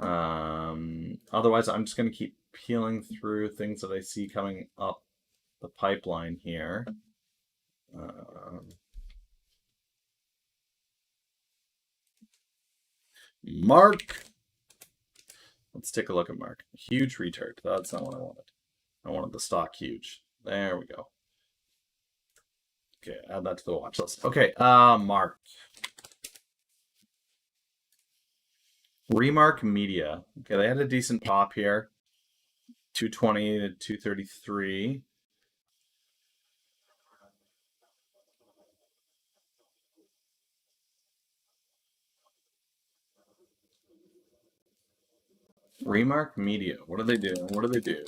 Otherwise, I'm just going to keep peeling through things that I see coming up the pipeline here. Um, Mark. Let's take a look at Mark. Huge retard. That's not what I wanted. I wanted the stock huge. There we go. Okay, add that to the watch list. Okay, Mark. Remark Media. Okay, they had a decent pop here. 220 to 233. Remark Media. What do they do? What do they do?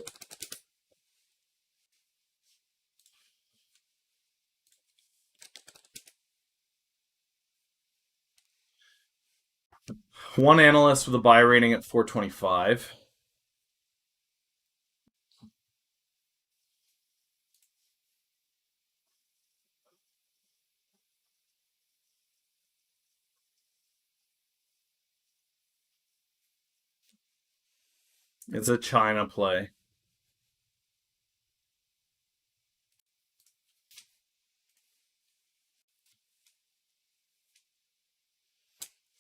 One analyst with a buy rating at 425. It's a China play.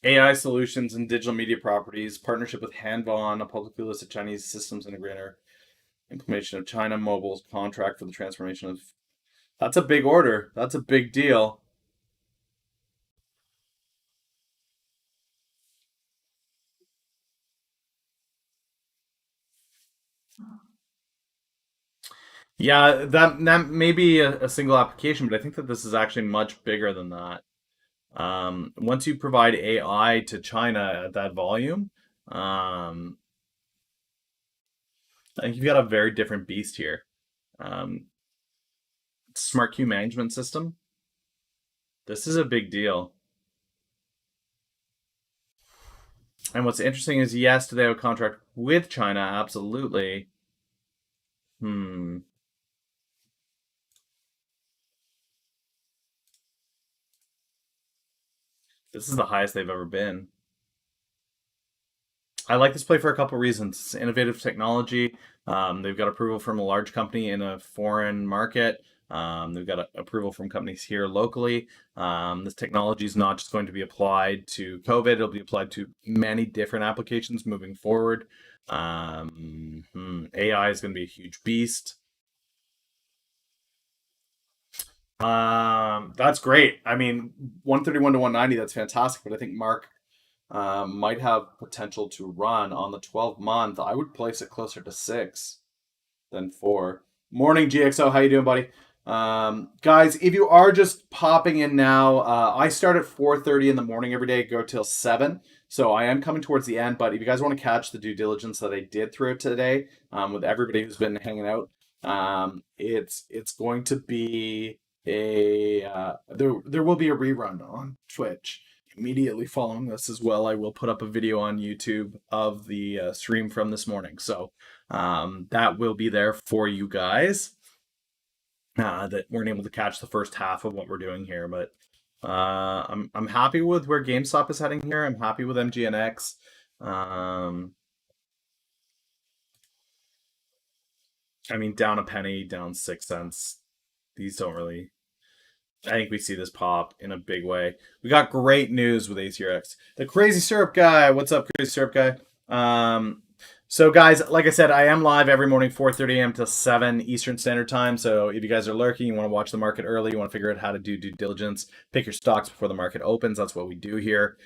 AI solutions and digital media properties, partnership with Hanvon, a publicly listed Chinese systems integrator, implementation of China Mobile's contract for the transformation of. That's a big order. That's a big deal. Yeah, that may be a single application, but I think that this is actually much bigger than that. Once you provide AI to China at that volume, I think you've got a very different beast here. Um, Smart queue management system. This is a big deal. And what's interesting is, yes, do they have a contract with China? Absolutely. Hmm. This is the highest they've ever been. I like this play for a couple reasons. It's innovative technology. They've got approval from a large company in a foreign market. They've got approval from companies here locally. This technology is not just going to be applied to COVID, it'll be applied to many different applications moving forward. AI is going to be a huge beast. That's great. I mean, 131 to 190, that's fantastic. But I think Mark might have potential to run on the 12 month. I would place it closer to 6 than 4. Morning, GXO. How you doing, buddy? Guys, if you are just popping in now, I start at 4:30 in the morning every day, go till 7. So I am coming towards the end. But if you guys want to catch the due diligence that I did throughout today, with everybody who's been hanging out, it's going to be there will be a rerun on Twitch immediately following this as well. I will put up a video on YouTube of the stream from this morning, so that will be there for you guys that weren't able to catch the first half of what we're doing here. But I'm happy with where GameStop is heading here. I'm happy with MGNX. Um, I mean, down a penny, down 6 cents. These don't really. I think we see this pop in a big way. We got great news with ACRX. The Crazy Syrup Guy. What's up, Crazy Syrup Guy? So guys, like I said, I am live every morning, 4:30 a.m. to 7 Eastern Standard Time. So if you guys are lurking, you want to watch the market early, you want to figure out how to do due diligence, pick your stocks before the market opens. That's what we do here.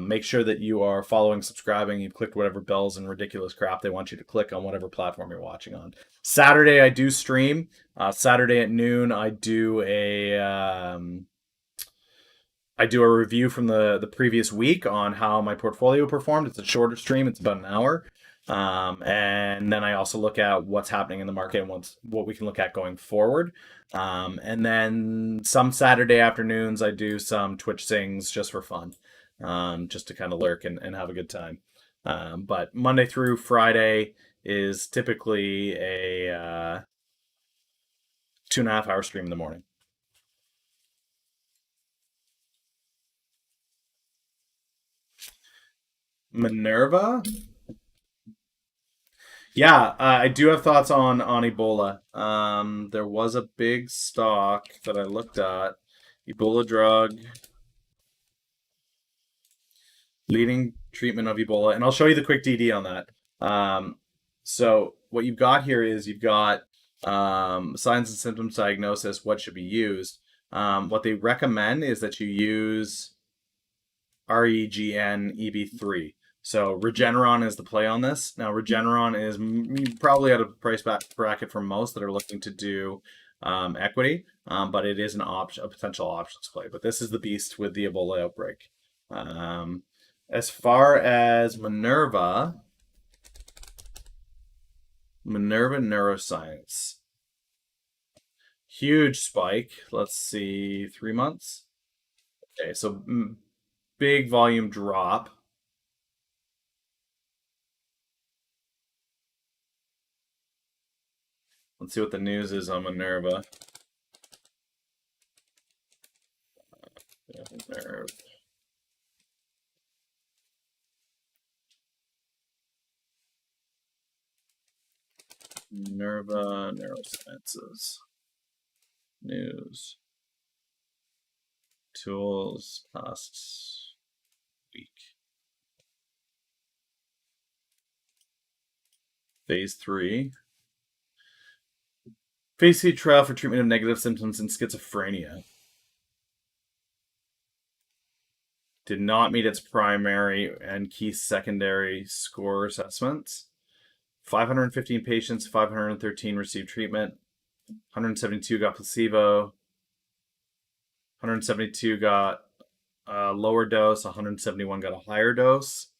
Make sure that you are following, subscribing, you've clicked whatever bells and ridiculous crap they want you to click on whatever platform you're watching on. Saturday, I do stream. Saturday at noon, I do a review from the previous week on how my portfolio performed. It's a shorter stream; it's about an hour, and then I also look at what's happening in the market and what we can look at going forward. And then some Saturday afternoons, I do some Twitch sings just for fun, just to kind of lurk and have a good time. But Monday through Friday is typically a 2.5 hour stream in the morning. Minerva. Yeah, I do have thoughts on Ebola. There was a big stock that I looked at. Ebola drug, leading treatment of Ebola, and I'll show you the quick DD on that. So what you've got here is you've got signs and symptoms diagnosis. What should be used? What they recommend is that you use REGN EB3. So Regeneron is the play on this. Now Regeneron is probably out of price bracket for most that are looking to do equity, but it is an option, a potential options play. But this is the beast with the Ebola outbreak. Um, as far as Minerva Neuroscience, huge spike. Let's see, 3 months. Okay, so big volume drop. Let's see what the news is on Minerva. Minerva. Minerva Neurosciences. News. Tools past week. Phase 3. Phase 3 trial for treatment of negative symptoms in schizophrenia. Did not meet its primary and key secondary score assessments. 515 patients, 513 received treatment. 172 got placebo. 172 got a lower dose. 171 got a higher dose.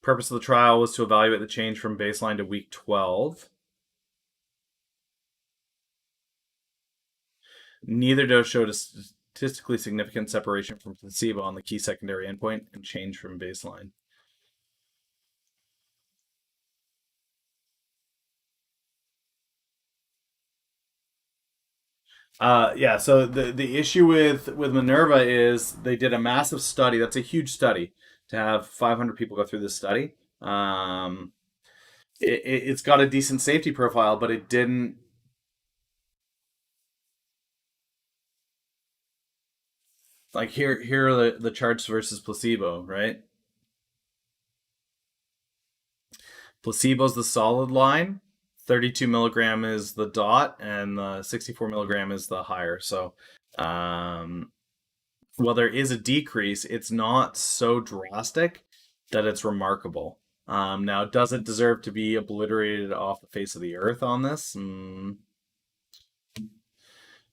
Purpose of the trial was to evaluate the change from baseline to week 12. Neither dose showed a statistically significant separation from placebo on the key secondary endpoint and change from baseline. Yeah. So the issue with Minerva is they did a massive study. That's a huge study to have 500 people go through this study. It's got a decent safety profile, but it didn't. Like here are the charts versus placebo, right? Placebo's the solid line. 32 milligram is the dot, and the 64 milligram is the higher. So, while there is a decrease, it's not so drastic that it's remarkable. Now, does it deserve to be obliterated off the face of the earth on this?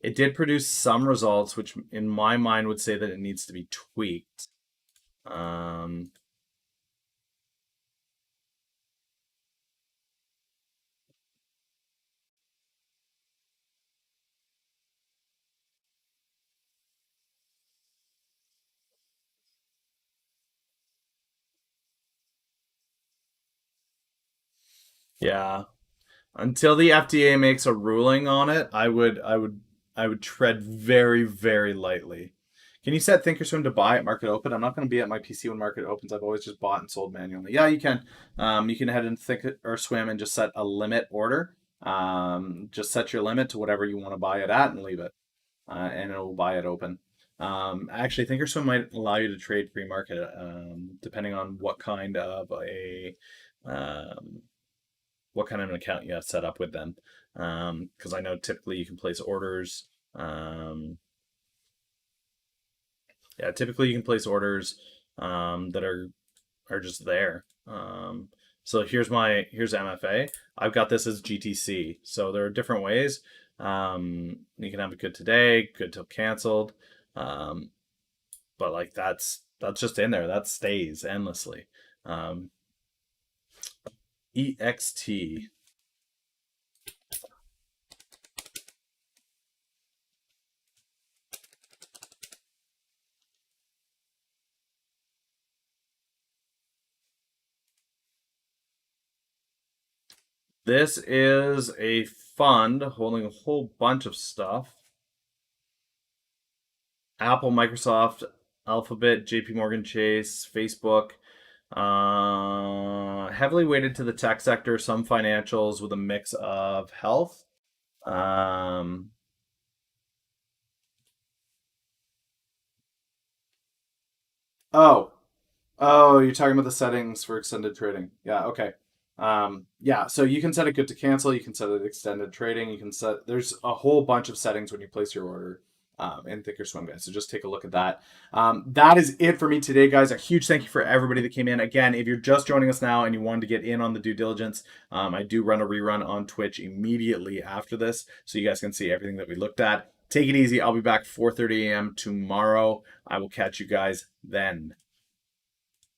It did produce some results, which in my mind would say that it needs to be tweaked. Um, yeah, until the FDA makes a ruling on it, I would tread very, very lightly. Can you set Thinkorswim to buy at market open? I'm not going to be at my PC when market opens. I've always just bought and sold manually. Yeah, you can. You can head into Think or Swim and just set a limit order. Just set your limit to whatever you want to buy it at and leave it, and it will buy it open. Actually, Thinkorswim might allow you to trade free market, depending on um, what kind of an account you have set up with them. Because I know typically you can place orders. Yeah, typically you can place orders that are just there. So here's MFA. I've got this as GTC. So there are different ways. You can have it good today, good till canceled. Um, but like that's just in there. That stays endlessly. Um, EXT. This is a fund holding a whole bunch of stuff. Apple, Microsoft, Alphabet, JP Morgan Chase, Facebook. Heavily weighted to the tech sector, some financials with a mix of health. Um, oh, Oh, you're talking about the settings for extended trading. Yeah, okay. Yeah, so you can set it good to cancel. You can set it extended trading. You can set, there's a whole bunch of settings when you place your order in Thinkorswim, guys. So just take a look at that. That is it for me today, guys. A huge thank you for everybody that came in. Again, if you're just joining us now and you wanted to get in on the due diligence, I do run a rerun on Twitch immediately after this, so you guys can see everything that we looked at. Take it easy. I'll be back 4:30 a.m. tomorrow. I will catch you guys then.